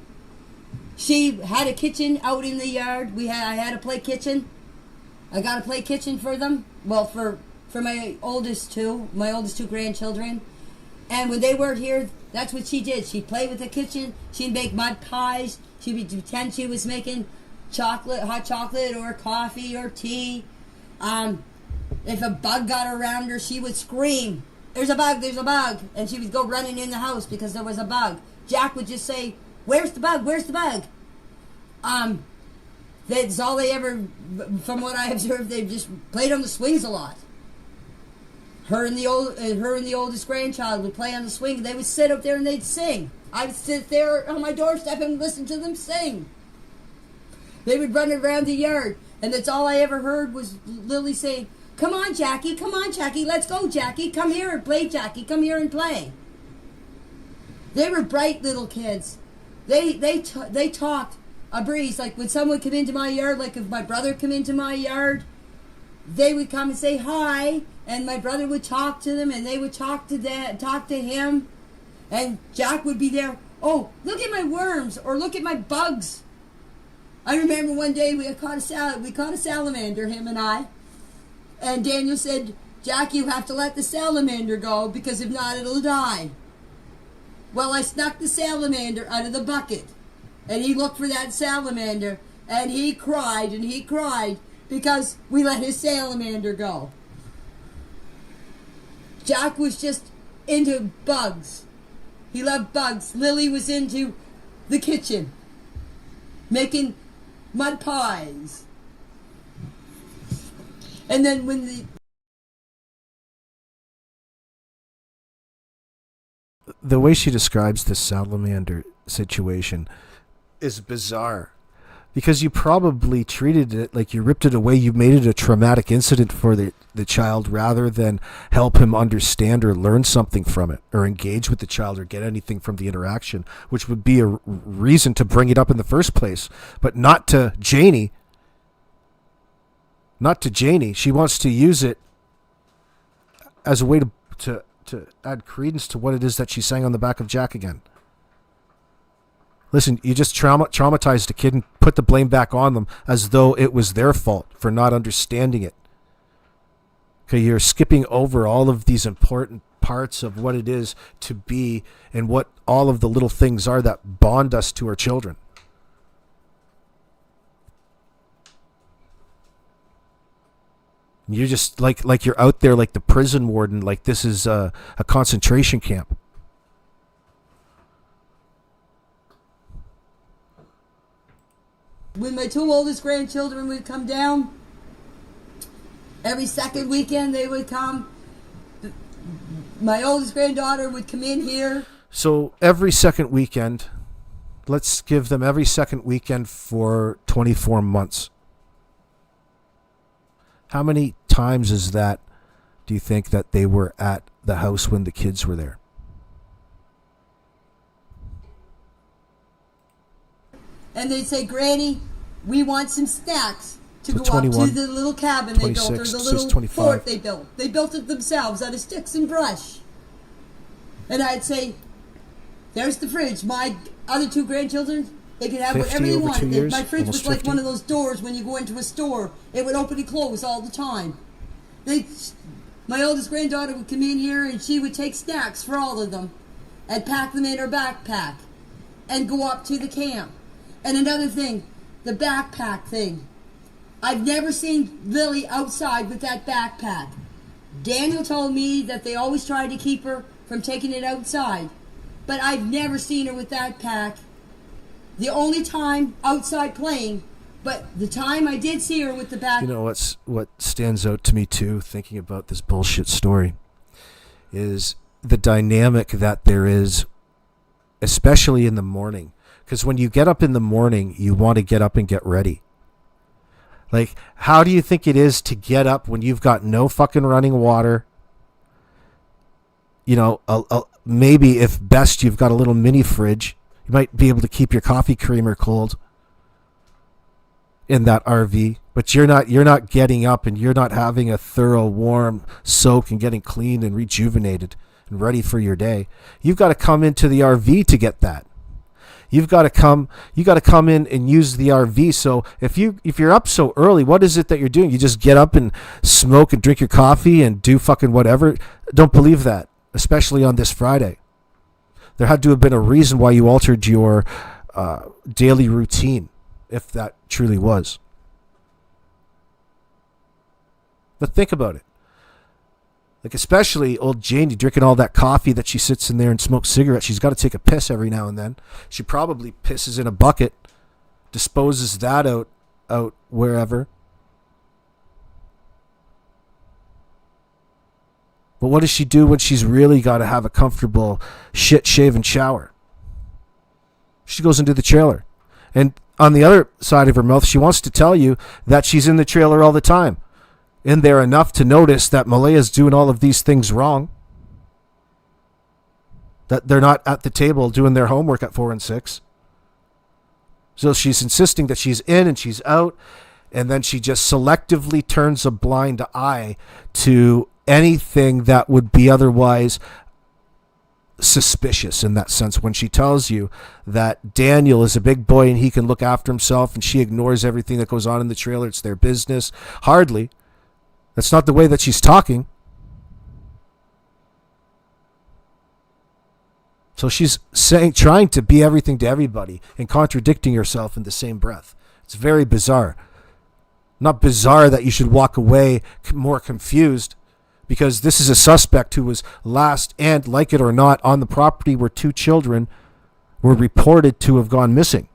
She had a kitchen out in the yard. I had a play kitchen. I got a play kitchen for them. Well, for my oldest two grandchildren. And when they weren't here, that's what she did. She'd play with the kitchen. She'd make mud pies. She would pretend she was making hot chocolate or coffee or tea. If a bug got around her, she would scream, "There's a bug, there's a bug." And she would go running in the house because there was a bug. Jack would just say, "Where's the bug? Where's the bug?" That's all they ever, from what I observed, they just played on the swings a lot. Her and the oldest grandchild would play on the swing. They would sit up there and they'd sing. I would sit there on my doorstep and listen to them sing. They would run around the yard, and that's all I ever heard was Lily say, come on, Jackie, let's go, Jackie. Come here and play, Jackie. Come here and play." They were bright little kids. They talked a breeze. Like when someone come into my yard, like if my brother come into my yard, they would come and say hi, and my brother would talk to them, and they would talk to him, and Jack would be there. Oh, look at my worms, or look at my bugs. I remember one day we caught a salamander, him and I, and Daniel said, Jack, you have to let the salamander go, because if not, it'll die. Well, I snuck the salamander out of the bucket, and he looked for that salamander, and he cried, because we let his salamander go. Jack was just into bugs. He loved bugs. Lily was into the kitchen, making mud pies. And then when the way she describes this salamander situation is bizarre, because you probably treated it like you ripped it away. You made it a traumatic incident for the child rather than help him understand or learn something from it or engage with the child or get anything from the interaction, which would be a reason to bring it up in the first place, but not to Janie. Not to Janie. She wants to use it as a way to add credence to what it is that she sang on the back of Jack again. Listen, you just traumatized a kid and put the blame back on them as though it was their fault for not understanding it. Okay, you're skipping over all of these important parts of what it is to be and what all of the little things are that bond us to our children. You're just like you're out there like the prison warden, like this is a concentration camp. When my two oldest grandchildren would come down, every second weekend they would come. My oldest granddaughter would come in here. So every second weekend, let's give them every second weekend for 24 months. How many times is that, do you think, that they were at the house when the kids were there? And they'd say, Granny, we want some snacks to So go 21, up to the little cabin they built, or the so little 25. fort they built. They built it themselves out of sticks and brush. And I'd say, there's the fridge. My other two grandchildren, they could have whatever they want. My fridge was like 50. one of those doors when you go into a store. It would open and close all the time. My oldest granddaughter would come in here and she would take snacks for all of them and pack them in her backpack and go up to the camp. And another thing, the backpack thing. I've never seen Lily outside with that backpack. Daniel told me that they always tried to keep her from taking it outside. But I've never seen her with that pack. The only time outside playing, but the time I did see her with the backpack. You know what stands out to me too, thinking about this bullshit story, is the dynamic that there is, especially in the morning. Because when you get up in the morning, you want to get up and get ready. Like, how do you think it is to get up when you've got no fucking running water? You know, maybe if best you've got a little mini fridge. You might be able to keep your coffee creamer cold in that RV, but you're not getting up and you're not having a thorough warm soak and getting clean and rejuvenated and ready for your day. You've got to come into the RV to get that. You got to come in and use the RV. So if you're up so early, what is it that you're doing? You just get up and smoke and drink your coffee and do fucking whatever? Don't believe that, especially on this Friday. There had to have been a reason why you altered your daily routine, if that truly was. But think about it. Like, especially old Janie drinking all that coffee that she sits in there and smokes cigarettes. She's got to take a piss every now and then. She probably pisses in a bucket, disposes that out wherever. But what does she do when she's really got to have a comfortable shit-shaven shower? She goes into the trailer. And on the other side of her mouth, she wants to tell you that she's in the trailer all the time. In there enough to notice that Malaya's doing all of these things wrong. That they're not at the table doing their homework at 4 and 6. So she's insisting that she's in and she's out, and then she just selectively turns a blind eye to anything that would be otherwise suspicious in that sense. When she tells you that Daniel is a big boy and he can look after himself, and she ignores everything that goes on in the trailer, it's their business. Hardly. That's not the way that she's talking. So she's trying to be everything to everybody and contradicting herself in the same breath. It's very bizarre. Not bizarre that you should walk away more confused, because this is a suspect who was last, and like it or not, on the property where 2 children were reported to have gone missing.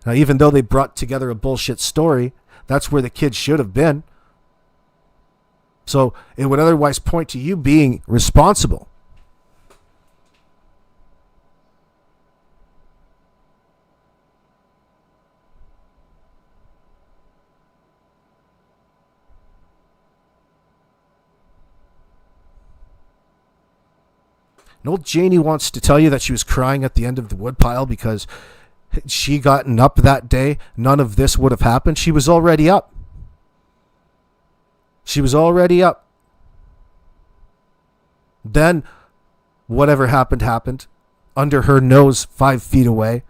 Now, even though they brought together a bullshit story, that's where the kids should have been. So it would otherwise point to you being responsible. And old Janie wants to tell you that she was crying at the end of the woodpile because she gotten up that day, none of this would have happened. She was already up. She was already up. Then whatever happened, happened. Under her nose, 5 feet away.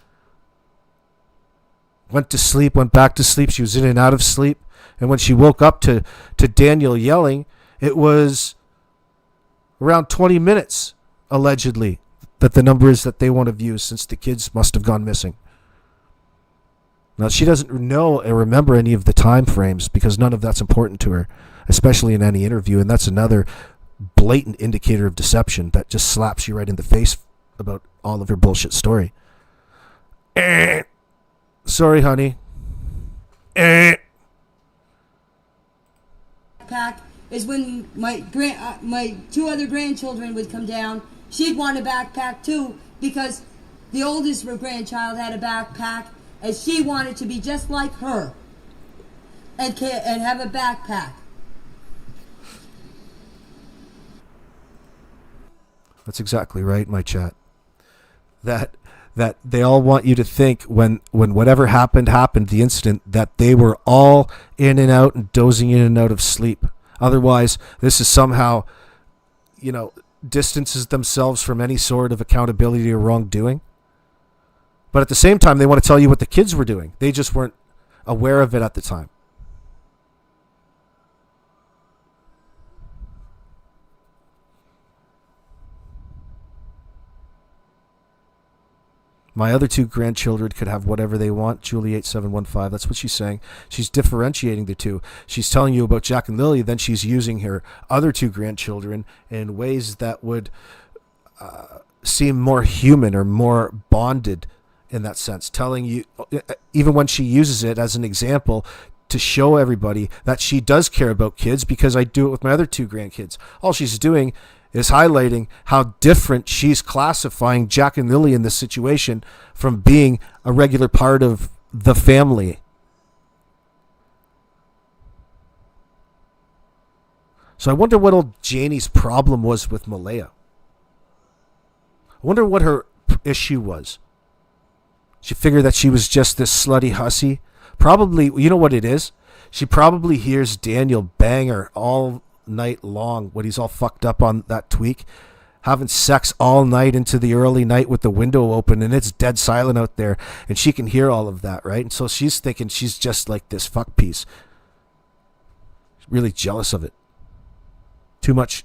Went to sleep, went back to sleep. She was in and out of sleep. And when she woke up to Daniel yelling, it was around 20 minutes. Allegedly, that the number is that they want to use, since the kids must have gone missing. Now, she doesn't know or remember any of the time frames, because none of that's important to her, especially in any interview, and that's another blatant indicator of deception that just slaps you right in the face about all of her bullshit story. Sorry, honey. Pack is when my 2 other grandchildren would come down. She'd want a backpack too, because the oldest grandchild had a backpack, and she wanted to be just like her and have a backpack. That's exactly right, my chat. That they all want you to think when whatever happened, the incident, that they were all in and out and dozing in and out of sleep. Otherwise, this is somehow, distances themselves from any sort of accountability or wrongdoing. But at the same time, they want to tell you what the kids were doing. They just weren't aware of it at the time. My other 2 grandchildren could have whatever they want. Julie 8715. That's what she's saying. She's differentiating the two. She's telling you about Jack and Lily, then she's using her other 2 grandchildren in ways that would seem more human or more bonded in that sense. Telling you, even when she uses it as an example, to show everybody that she does care about kids, because I do it with my other 2 grandkids. All she's doing is highlighting how different she's classifying Jack and Lily in this situation from being a regular part of the family. So I wonder what old Janie's problem was with Malaya. I wonder what her issue was. She figured that she was just this slutty hussy. Probably, you know what it is? She probably hears Daniel bang her all night long when he's all fucked up on that tweak, having sex all night into the early night with the window open, and it's dead silent out there, and she can hear all of that, right? And so she's thinking she's just like this fuck piece. Really jealous of it. Too much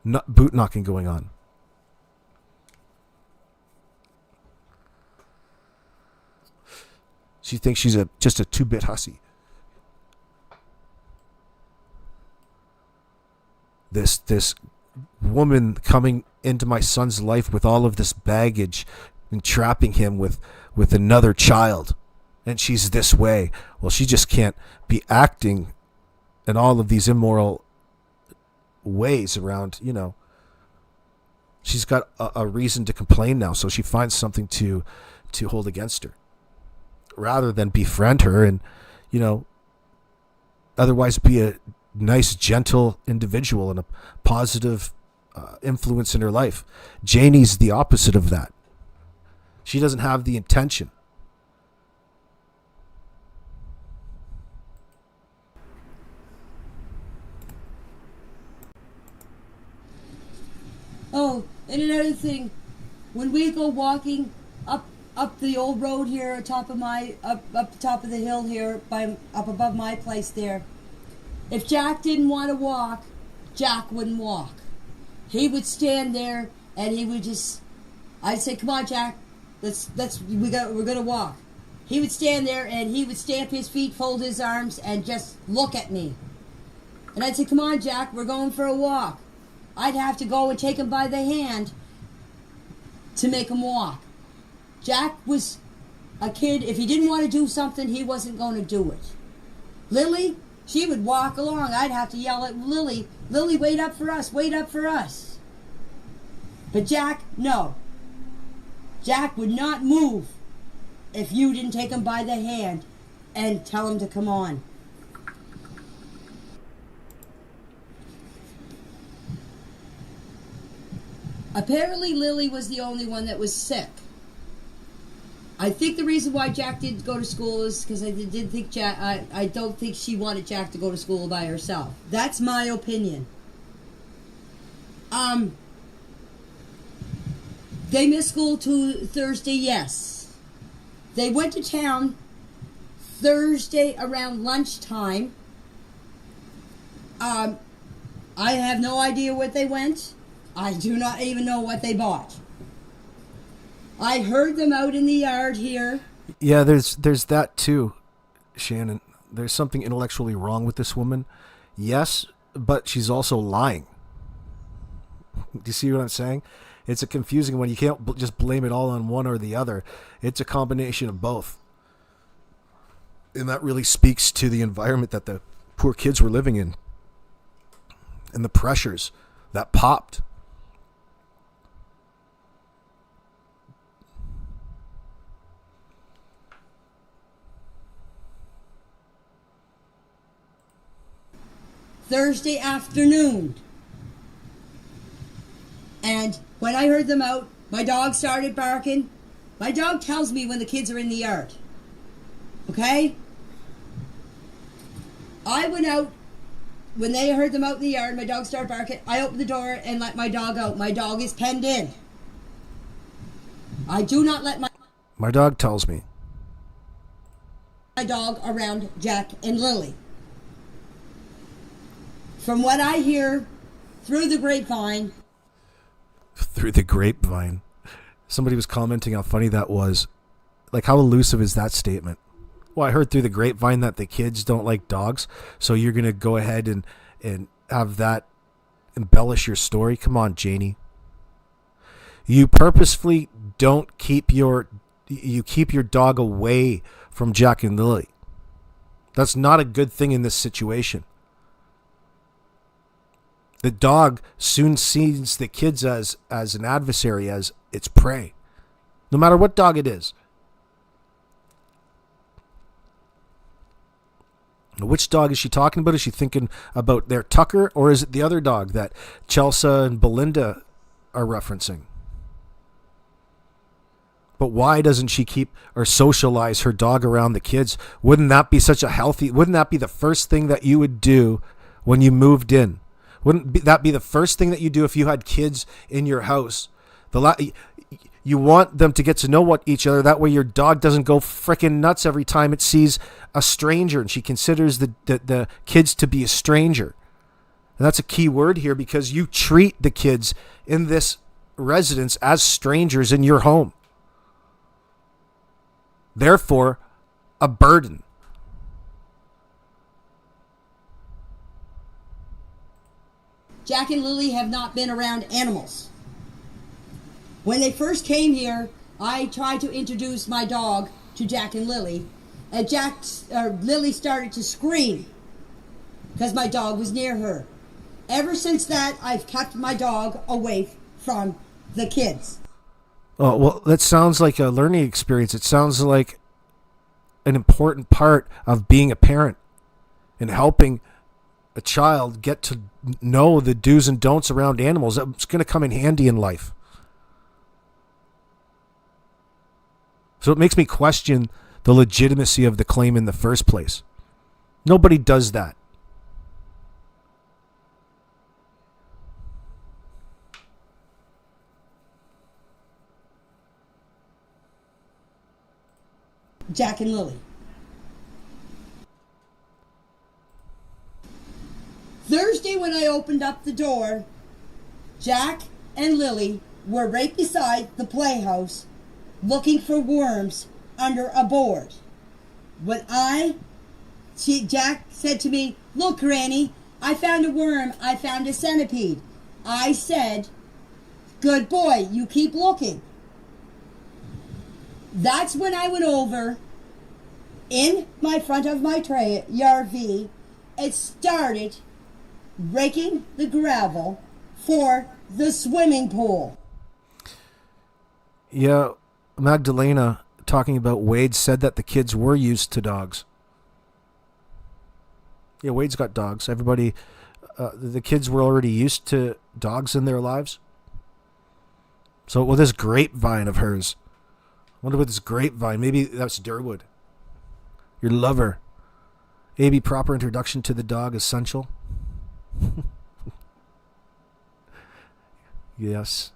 boot knocking going on. She thinks she's just a 2-bit hussy. This woman coming into my son's life with all of this baggage and trapping him with another child, and she's this way. Well, she just can't be acting in all of these immoral ways around, she's got a reason to complain now, so she finds something to hold against her rather than befriend her and otherwise be a nice, gentle individual and a positive influence in her life. Janie's the opposite of that. She doesn't have the intention. Oh, and another thing, when we go walking up the old road here, up the top of the hill here, up above my place there, if Jack didn't want to walk, Jack wouldn't walk. He would stand there and he would just, I'd say, "Come on, Jack, we're gonna walk." He would stand there and he would stamp his feet, fold his arms, and just look at me. And I'd say, "Come on, Jack, we're going for a walk." I'd have to go and take him by the hand to make him walk. Jack was a kid, if he didn't want to do something, he wasn't going to do it. Lily, she would walk along. I'd have to yell at Lily, "Lily, wait up for us, wait up for us." But Jack, no. Jack would not move if you didn't take him by the hand and tell him to come on. Apparently Lily was the only one that was sick. I think the reason why Jack didn't go to school is because I don't think she wanted Jack to go to school by herself. That's my opinion. They missed school Thursday, yes. They went to town Thursday around lunchtime. I have no idea what they went. I do not even know what they bought. I heard them out in the yard here. Yeah, there's that too, Shannon. There's something intellectually wrong with this woman. Yes, but she's also lying. Do you see what I'm saying? It's a confusing one. You can't just blame it all on one or the other. It's a combination of both. And that really speaks to the environment that the poor kids were living in and the pressures that popped. Thursday afternoon. And when I heard them out, my dog started barking. My dog tells me when the kids are in the yard. Okay? I went out. When they heard them out in the yard, my dog started barking. I opened the door and let my dog out. My dog is penned in. I do not let my dog tells me. My dog around Jack and Lily. From what I hear through the grapevine. Through the grapevine. Somebody was commenting how funny that was. Like, how elusive is that statement? Well, I heard through the grapevine that the kids don't like dogs, so you're going to go ahead and have that embellish your story? Come on, Janie. You purposefully don't keep your dog away from Jack and Lily. That's not a good thing in this situation. The dog soon sees the kids as an adversary, as its prey. No matter what dog it is. Which dog is she talking about? Is she thinking about their Tucker, or is it the other dog that Chelsea and Belinda are referencing? But why doesn't she keep or socialize her dog around the kids? Wouldn't that be wouldn't that be the first thing that you would do when you moved in? Wouldn't that be the first thing that you do if you had kids in your house? You want them to get to know each other. That way your dog doesn't go freaking nuts every time it sees a stranger, and she considers the kids to be a stranger. And that's a key word here, because you treat the kids in this residence as strangers in your home. Therefore, a burden. Jack and Lily have not been around animals. When they first came here, I tried to introduce my dog to Jack and Lily, and Lily started to scream because my dog was near her. Ever since that, I've kept my dog away from the kids. Oh, well, that sounds like a learning experience. It sounds like an important part of being a parent and helping a child get to know the do's and don'ts around animals. It's going to come in handy in life. So it makes me question the legitimacy of the claim in the first place. Nobody does that. Jack and Lily. Thursday when I opened up the door, Jack and Lily were right beside the playhouse looking for worms under a board. Jack said to me, "Look, Granny, I found a worm, I found a centipede." I said, "Good boy, you keep looking." That's when I went over in my front of my RV and started raking the gravel for the swimming pool. Yeah, Magdalena, talking about Wade, said that the kids were used to dogs. Yeah, Wade's got dogs. Everybody, the kids were already used to dogs in their lives. So with this grapevine of hers, I wonder what this grapevine, maybe that's Derwood. Your lover. AB proper introduction to the dog essential. Yes.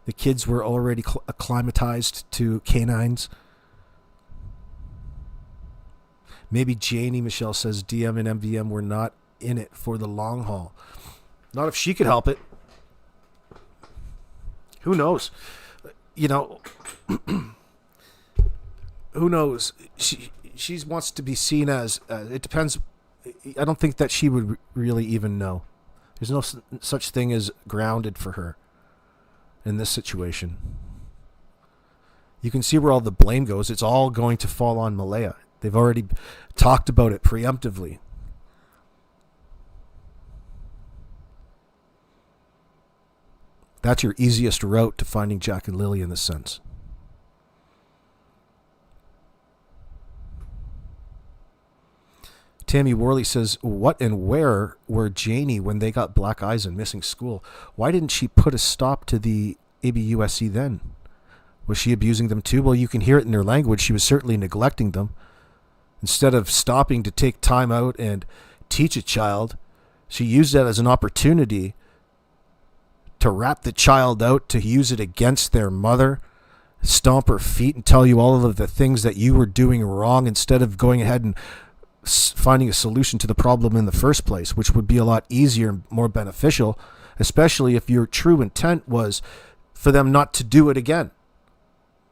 The kids were already acclimatized to canines. Maybe Janie, Michelle says, DM and MVM were not in it for the long haul. Not if she could help it. Who knows? You know, who knows? She wants to be seen as, it depends. I don't think that she would really even know. There's no such thing as grounded for her in this situation. You can see where all the blame goes. It's all going to fall on Malaya. They've already talked about it preemptively. That's your easiest route to finding Jack and Lily in this sense. Tammy Worley says, what and where were Janie when they got black eyes and missing school? Why didn't she put a stop to the ABUSC then? Was she abusing them too? Well, you can hear it in their language. She was certainly neglecting them. Instead of stopping to take time out and teach a child, she used that as an opportunity to rat the child out, to use it against their mother, stomp her feet and tell you all of the things that you were doing wrong instead of going ahead and finding a solution to the problem in the first place, which would be a lot easier and more beneficial, especially if your true intent was for them not to do it again.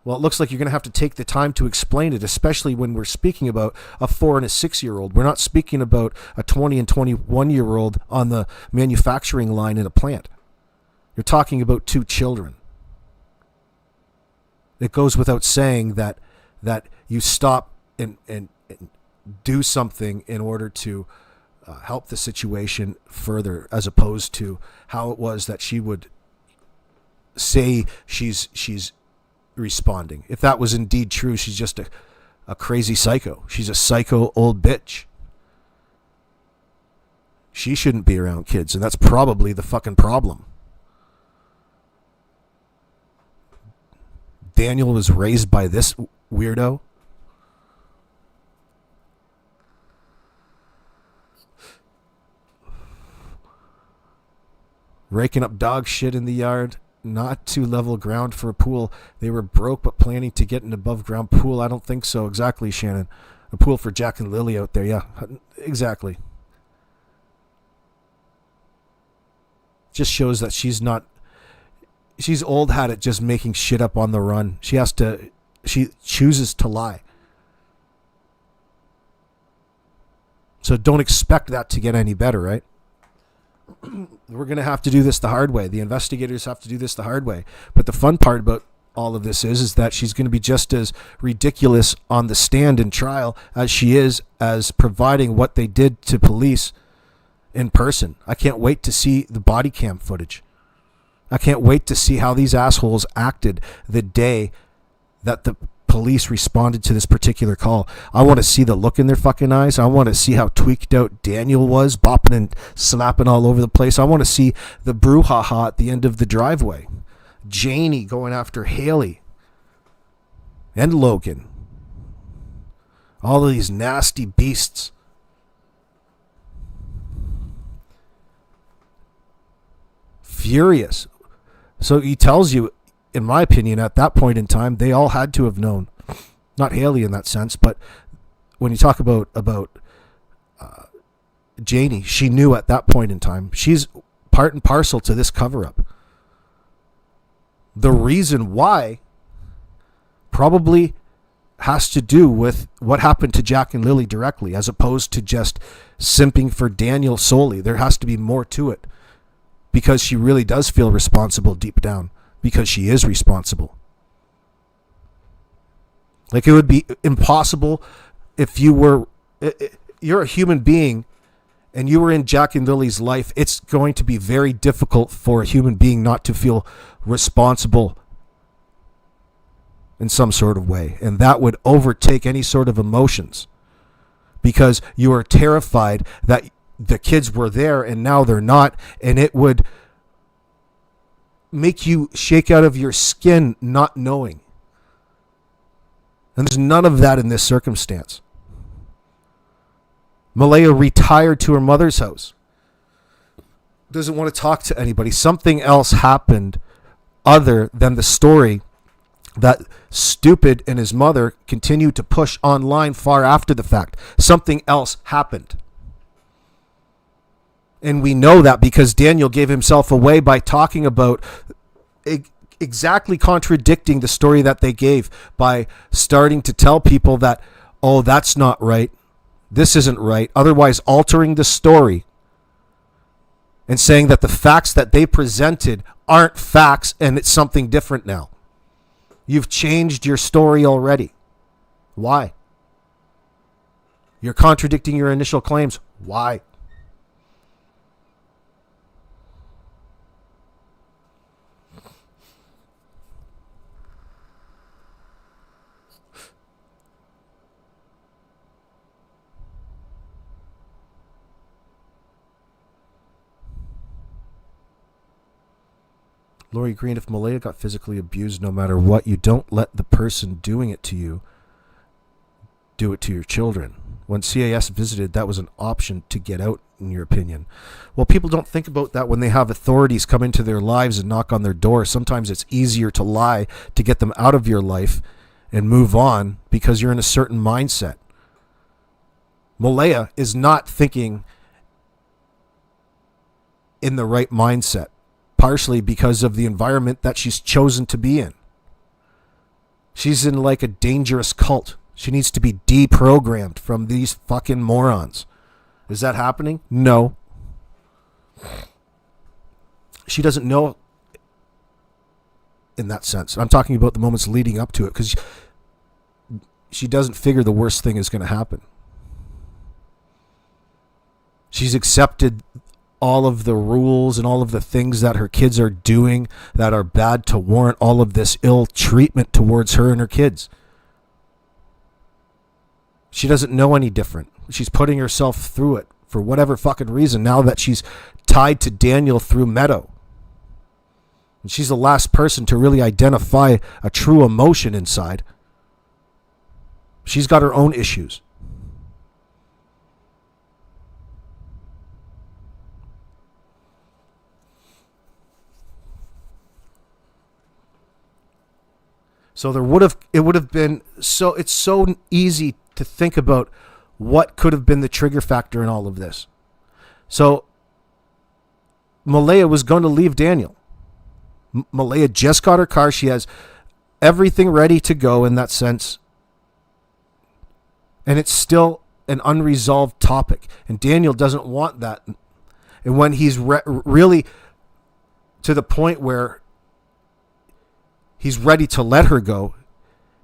Well, it looks like you're going to have to take the time to explain it, especially when we're speaking about a 4 and a 6-year-old. We're not speaking about a 20 and 21-year-old on the manufacturing line in a plant. You're talking about 2 children. It goes without saying that you stop and do something in order to help the situation further, as opposed to how it was that she would say she's responding. If that was indeed true, she's just a crazy psycho. She's a psycho old bitch. She shouldn't be around kids, and that's probably the fucking problem. Daniel was raised by this weirdo. Raking up dog shit in the yard. Not to level ground for a pool. They were broke but planning to get an above ground pool. I don't think so. Exactly, Shannon. A pool for Jack and Lily out there. Yeah, exactly. Just shows that she's old hat at just making shit up on the run. She chooses to lie. So don't expect that to get any better, right? We're going to have to do this the hard way. The investigators have to do this the hard way. But the fun part about all of this is that she's going to be just as ridiculous on the stand in trial as she is as providing what they did to police in person. I can't wait to see the body cam footage. I can't wait to see how these assholes acted the day that the police responded to this particular call. I want to see the look in their fucking eyes. I want to see how tweaked out Daniel was, bopping and slapping all over the place. I want to see the brouhaha at the end of the driveway. Janie going after Haley. and Logan. All of these nasty beasts. Furious. So he tells you, in my opinion, at that point in time, they all had to have known. Not Haley in that sense, but when you talk about Janie, she knew at that point in time. She's part and parcel to this cover-up. The reason why probably has to do with what happened to Jack and Lily directly, as opposed to just simping for Daniel solely. There has to be more to it, because she really does feel responsible deep down, because she is responsible. Like, it would be impossible if you're a human being and you were in Jack and Lily's life. It's going to be very difficult for a human being not to feel responsible in some sort of way. And that would overtake any sort of emotions, because you are terrified that the kids were there and now they're not. And it would make you shake out of your skin not knowing. And there's none of that in this circumstance. Malaya retired to her mother's house. Doesn't want to talk to anybody. Something else happened other than the story that Stupid and his mother continued to push online far after the fact. Something else happened. And we know that because Daniel gave himself away by talking about exactly contradicting the story that they gave, by starting to tell people that, oh, that's not right, this isn't right, otherwise altering the story and saying that the facts that they presented aren't facts and it's something different now. You've changed your story already. Why? You're contradicting your initial claims. Why? Lori Green, if Malaya got physically abused, no matter what, you don't let the person doing it to you do it to your children. When CAS visited, that was an option to get out, in your opinion. Well, people don't think about that when they have authorities come into their lives and knock on their door. Sometimes it's easier to lie to get them out of your life and move on because you're in a certain mindset. Malaya is not thinking in the right mindset, partially because of the environment that she's chosen to be in. She's in like a dangerous cult. She needs to be deprogrammed from these fucking morons. Is that happening? No. She doesn't know in that sense. I'm talking about the moments leading up to it, because she doesn't figure the worst thing is going to happen. She's accepted all of the rules and all of the things that her kids are doing that are bad to warrant all of this ill treatment towards her and her kids. She doesn't know any different. She's putting herself through it for whatever fucking reason now that she's tied to Daniel through Meadow. And she's the last person to really identify a true emotion inside. She's got her own issues. So it would have been so, it's so easy to think about what could have been the trigger factor in all of this. So Malaya was going to leave Daniel. Malaya just got her car. She has everything ready to go in that sense. And it's still an unresolved topic. And Daniel doesn't want that. And when he's really to the point where he's ready to let her go,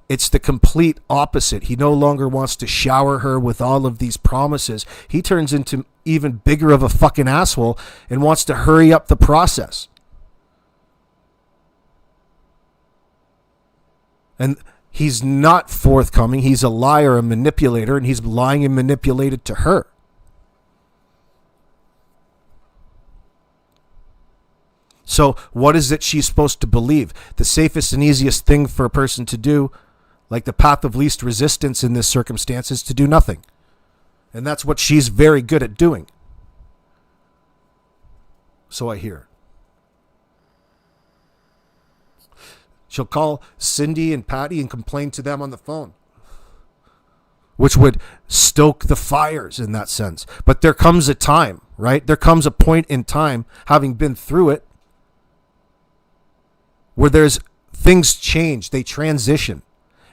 it's the complete opposite. He no longer wants to shower her with all of these promises. He turns into even bigger of a fucking asshole and wants to hurry up the process. And he's not forthcoming. He's a liar, a manipulator, and he's lying and manipulated to her. So what is it she's supposed to believe? The safest and easiest thing for a person to do, Like the path of least resistance in this circumstance is to do nothing. And that's what she's very good at doing. So I hear. She'll call Cindy and Patty and complain to them on the phone, which would stoke the fires in that sense. But there comes a time, right? There comes a point in time, having been through it, where there's things change, they transition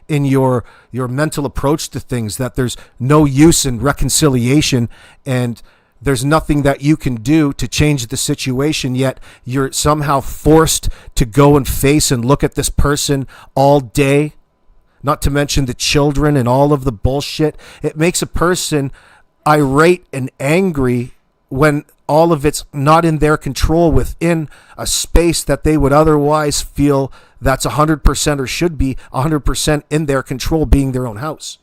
in your mental approach to things, that there's no use in reconciliation and there's nothing that you can do to change the situation, yet you're somehow forced to go and face and look at this person all day, not to mention the children and all of the bullshit. It makes a person irate and angry when all of it's not in their control within a space that they would otherwise feel that's 100% or should be 100% in their control, being their own house.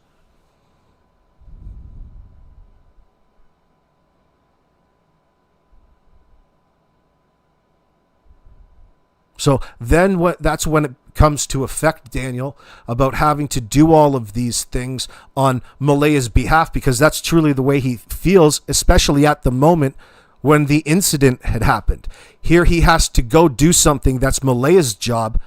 So then that's when it comes to affect Daniel about having to do all of these things on Malea's behalf, because that's truly the way he feels, especially at the moment when the incident had happened. Here he has to go do something that's Malea's job.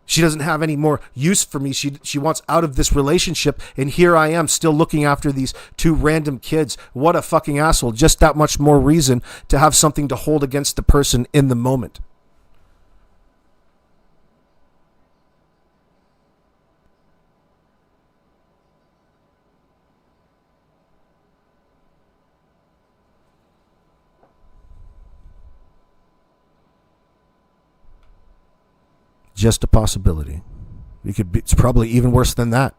She doesn't have any more use for me. She wants out of this relationship. And here I am still looking after these two random kids. What a fucking asshole. Just that much more reason to have something to hold against the person in the moment. Just a possibility. It's probably even worse than that.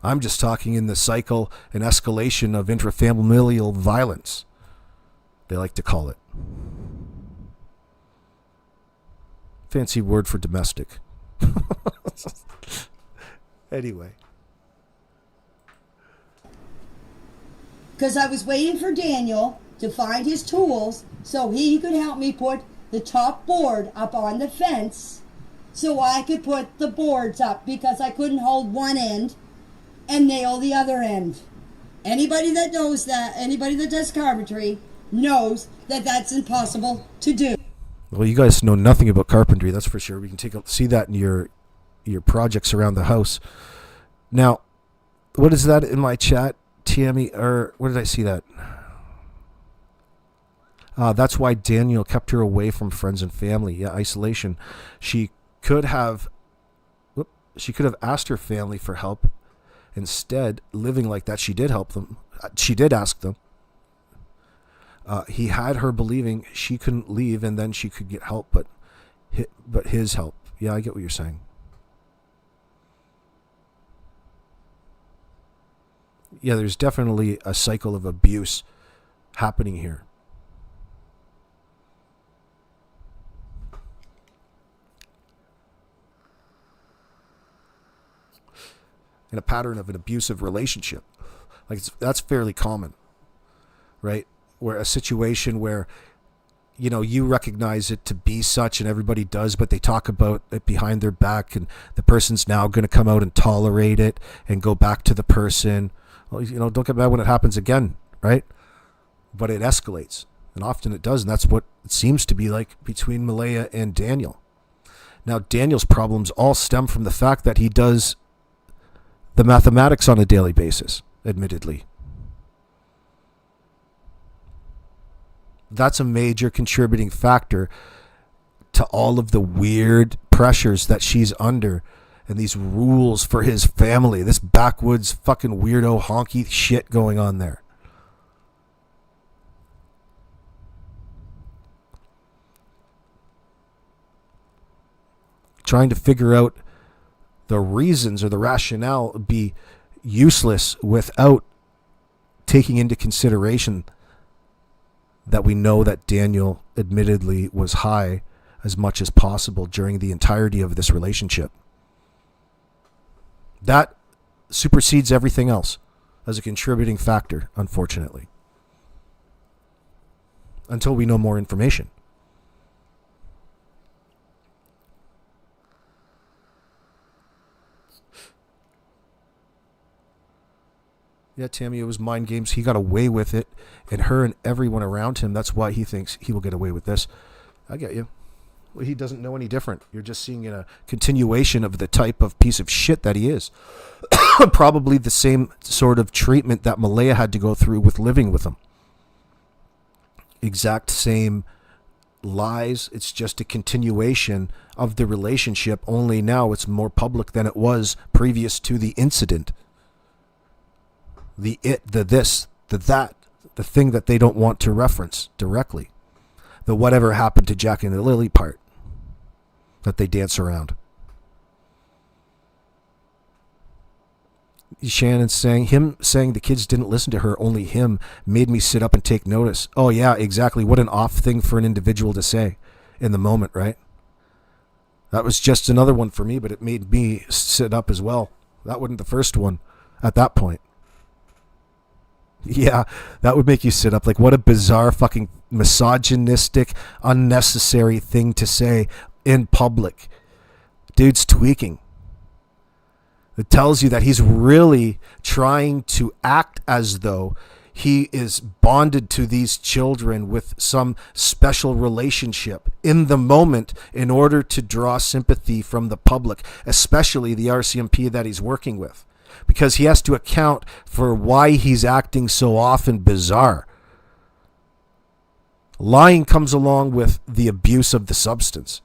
I'm just talking in the cycle and escalation of intrafamilial violence, they like to call it. Fancy word for domestic. Anyway. Because I was waiting for Daniel to find his tools so he could help me put the top board up on the fence so I could put the boards up, because I couldn't hold one end and nail the other end. Anybody that knows that, anybody that does carpentry knows that that's impossible to do. Well, you guys know nothing about carpentry, that's for sure. We can see that in your projects around the house. Now, what is that in my chat, Tammy? Or where did I see that? That's why Daniel kept her away from friends and family. Yeah, isolation. She could have asked her family for help. Instead, living like that, she did help them. She did ask them. He had her believing she couldn't leave and then she could get help, but his help. Yeah, I get what you're saying. Yeah, there's definitely a cycle of abuse happening here. In a pattern of an abusive relationship. That's fairly common, right? Where a situation where, you recognize it to be such and everybody does, but they talk about it behind their back and the person's now going to come out and tolerate it and go back to the person. Well, don't get mad when it happens again, right? But it escalates, and often it does, and that's what it seems to be like between Malaya and Daniel. Now, Daniel's problems all stem from the fact that he does the mathematics on a daily basis, admittedly. That's a major contributing factor to all of the weird pressures that she's under and these rules for his family, this backwoods fucking weirdo honky shit going on there. Trying to figure out the reasons or the rationale would be useless without taking into consideration that we know that Daniel admittedly was high as much as possible during the entirety of this relationship. That supersedes everything else as a contributing factor, unfortunately. Until we know more information. Yeah, Tammy, it was mind games. He got away with it. And her and everyone around him, that's why he thinks he will get away with this. I get you. Well, he doesn't know any different. You're just seeing a continuation of the type of piece of shit that he is. Probably the same sort of treatment that Malaya had to go through with living with him. Exact same lies. It's just a continuation of the relationship, only now it's more public than it was previous to the incident. The it, the this, the that, the thing that they don't want to reference directly. The whatever happened to Jack and the Lily part that they dance around. Shannon's saying the kids didn't listen to her, only him, made me sit up and take notice. Oh yeah, exactly. What an off thing for an individual to say in the moment, right? That was just another one for me, but it made me sit up as well. That wasn't the first one at that point. Yeah, that would make you sit up. Like, what a bizarre fucking misogynistic, unnecessary thing to say in public. Dude's tweaking. It tells you that he's really trying to act as though he is bonded to these children with some special relationship in the moment in order to draw sympathy from the public, especially the RCMP that he's working with, because he has to account for why he's acting so often bizarre. Lying comes along with the abuse of the substance.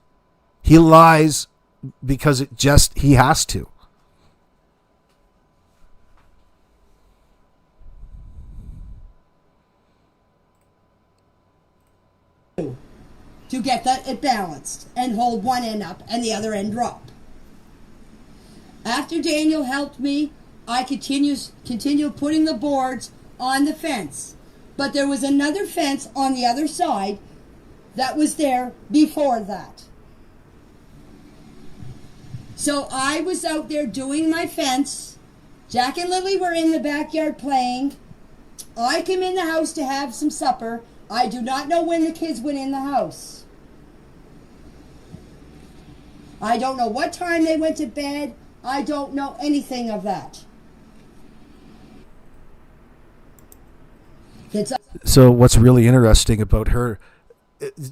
He lies because he has to. To get it balanced and hold one end up and the other end drop. After Daniel helped me, I continue putting the boards on the fence. But there was another fence on the other side that was there before that. So I was out there doing my fence. Jack and Lily were in the backyard playing. I came in the house to have some supper. I do not know when the kids went in the house. I don't know what time they went to bed. I don't know anything of that. So what's really interesting about her,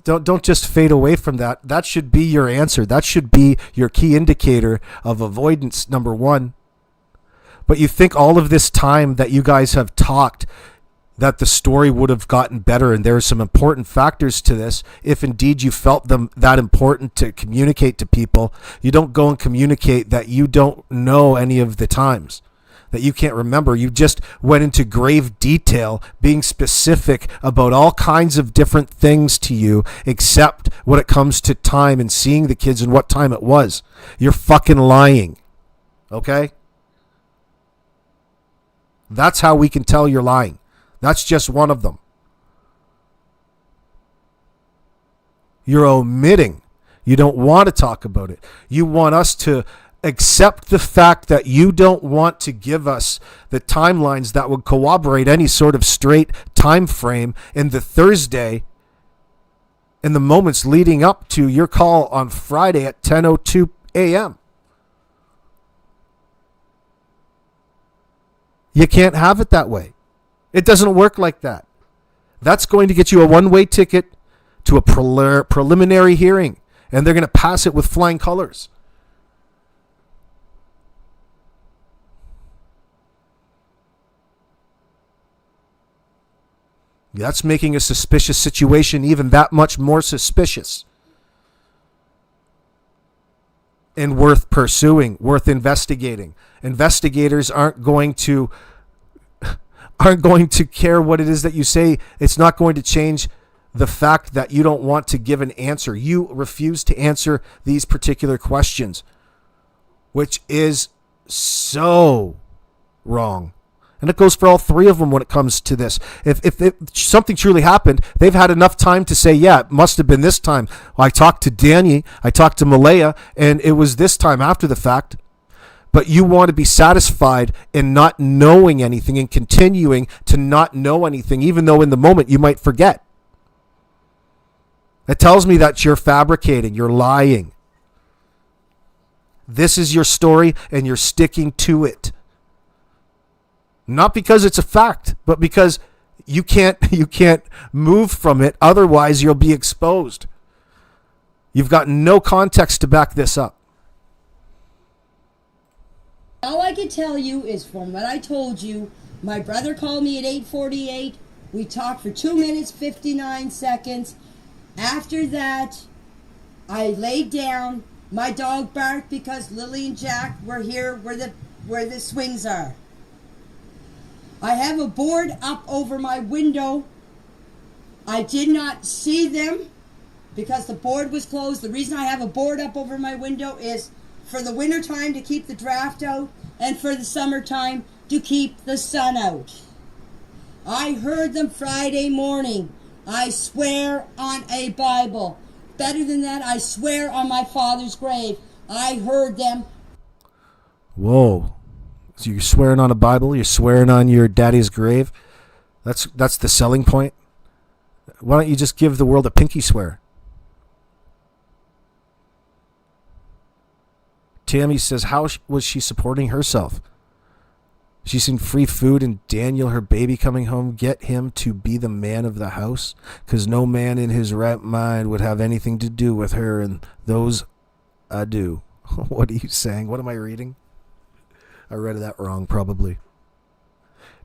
don't just fade away from that. That should be your answer. That should be your key indicator of avoidance, number one. But you think all of this time that you guys have talked that the story would have gotten better, and there are some important factors to this. If indeed you felt them that important to communicate to people, you don't go and communicate that you don't know any of the times, that you can't remember. You just went into grave detail, being specific about all kinds of different things to you, except when it comes to time and seeing the kids and what time it was. You're fucking lying. Okay? That's how we can tell you're lying. That's just one of them. You're omitting. You don't want to talk about it. You want us to accept the fact that you don't want to give us the timelines that would corroborate any sort of straight time frame in the Thursday, in the moments leading up to your call on Friday at 10:02 a.m. You can't have it that way. It doesn't work like that. That's going to get you a one-way ticket to a preliminary hearing, and they're going to pass it with flying colors. That's making a suspicious situation even that much more suspicious and worth pursuing, worth investigating. Investigators aren't going to care what it is that you say. It's not going to change the fact that you don't want to give an answer. You refuse to answer these particular questions, which is so wrong. And it goes for all three of them when it comes to this. If something truly happened, they've had enough time to say, yeah, it must have been this time. I talked to Janie, I talked to Malaya, and it was this time after the fact. But you want to be satisfied in not knowing anything and continuing to not know anything, even though in the moment you might forget. It tells me that you're fabricating, you're lying. This is your story and you're sticking to it. Not because it's a fact, but because you can't move from it. Otherwise, you'll be exposed. You've got no context to back this up. All I can tell you is from what I told you, my brother called me at 8:48. We talked for 2 minutes, 59 seconds. After that, I laid down. My dog barked because Lily and Jack were here where the swings are. I have a board up over my window. I did not see them because the board was closed. The reason I have a board up over my window is for the winter time to keep the draft out and for the summertime to keep the sun out. I heard them Friday morning. I swear on a Bible. Better than that, I swear on my father's grave. I heard them. Whoa. So you're swearing on a Bible? You're swearing on your daddy's grave? That's the selling point? Why don't you just give the world a pinky swear? Tammy says, how was she supporting herself? She's seen free food and Daniel, her baby, coming home. Get him to be the man of the house, because no man in his right mind would have anything to do with her and those I do. What are you saying? What am I reading? I read that wrong, probably.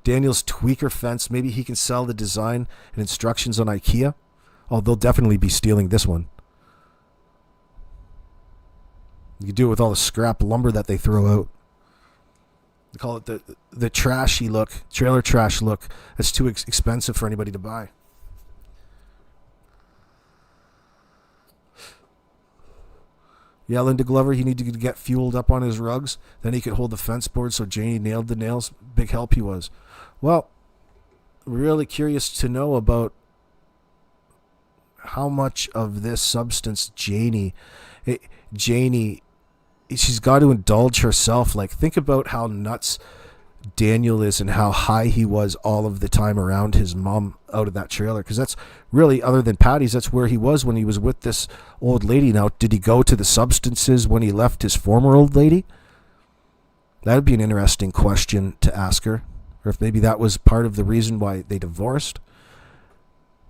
Daniel's tweaker fence. Maybe he can sell the design and instructions on IKEA. Oh, they'll definitely be stealing this one. You do it with all the scrap lumber that they throw out. They call it the trashy look, trailer trash look. That's too expensive for anybody to buy. Yeah, Linda Glover, he needed to get fueled up on his rugs. Then he could hold the fence board so Janie nailed the nails. Big help he was. Well, really curious to know about how much of this substance Janie, she's got to indulge herself. Like, think about how nuts Daniel is and how high he was all of the time around his mom out of that trailer. Because that's really, other than Patty's, that's where he was when he was with this old lady. Now, did he go to the substances when he left his former old lady? That would be an interesting question to ask her. Or if maybe that was part of the reason why they divorced.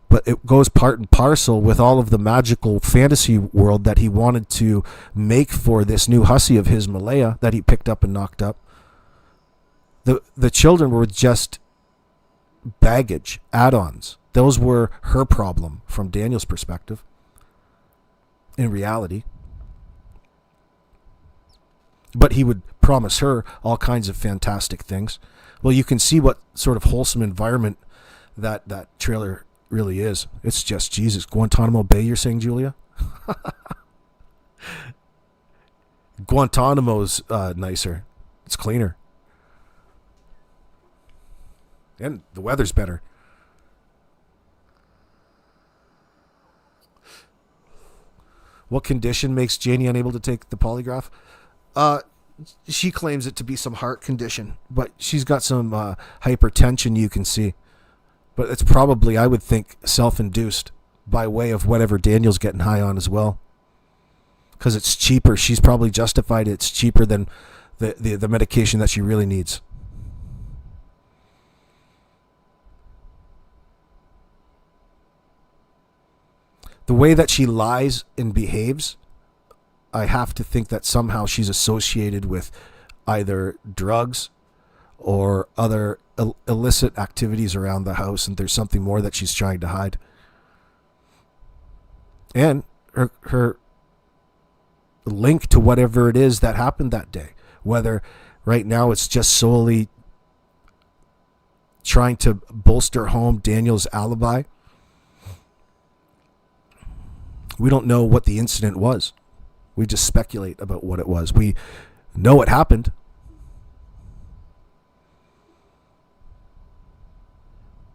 But it goes part and parcel with all of the magical fantasy world that he wanted to make for this new hussy of his, Malaya, that he picked up and knocked up. The children were just baggage, add-ons. Those were her problem from Daniel's perspective. In reality. But he would promise her all kinds of fantastic things. Well, you can see what sort of wholesome environment that trailer really is. It's just Jesus. Guantanamo Bay, you're saying, Julia? Guantanamo's nicer. It's cleaner. And the weather's better. What condition makes Janie unable to take the polygraph? She claims it to be some heart condition, but she's got some hypertension you can see. But it's probably, I would think, self-induced by way of whatever Daniel's getting high on as well. Because it's cheaper. She's probably justified it's cheaper than the medication that she really needs. The way that she lies and behaves, I have to think that somehow she's associated with either drugs or other illicit activities around the house, and there's something more that she's trying to hide. And her link to whatever it is that happened that day, whether right now it's just solely trying to bolster home Daniel's alibi. We don't know what the incident was. We just speculate about what it was. We know it happened.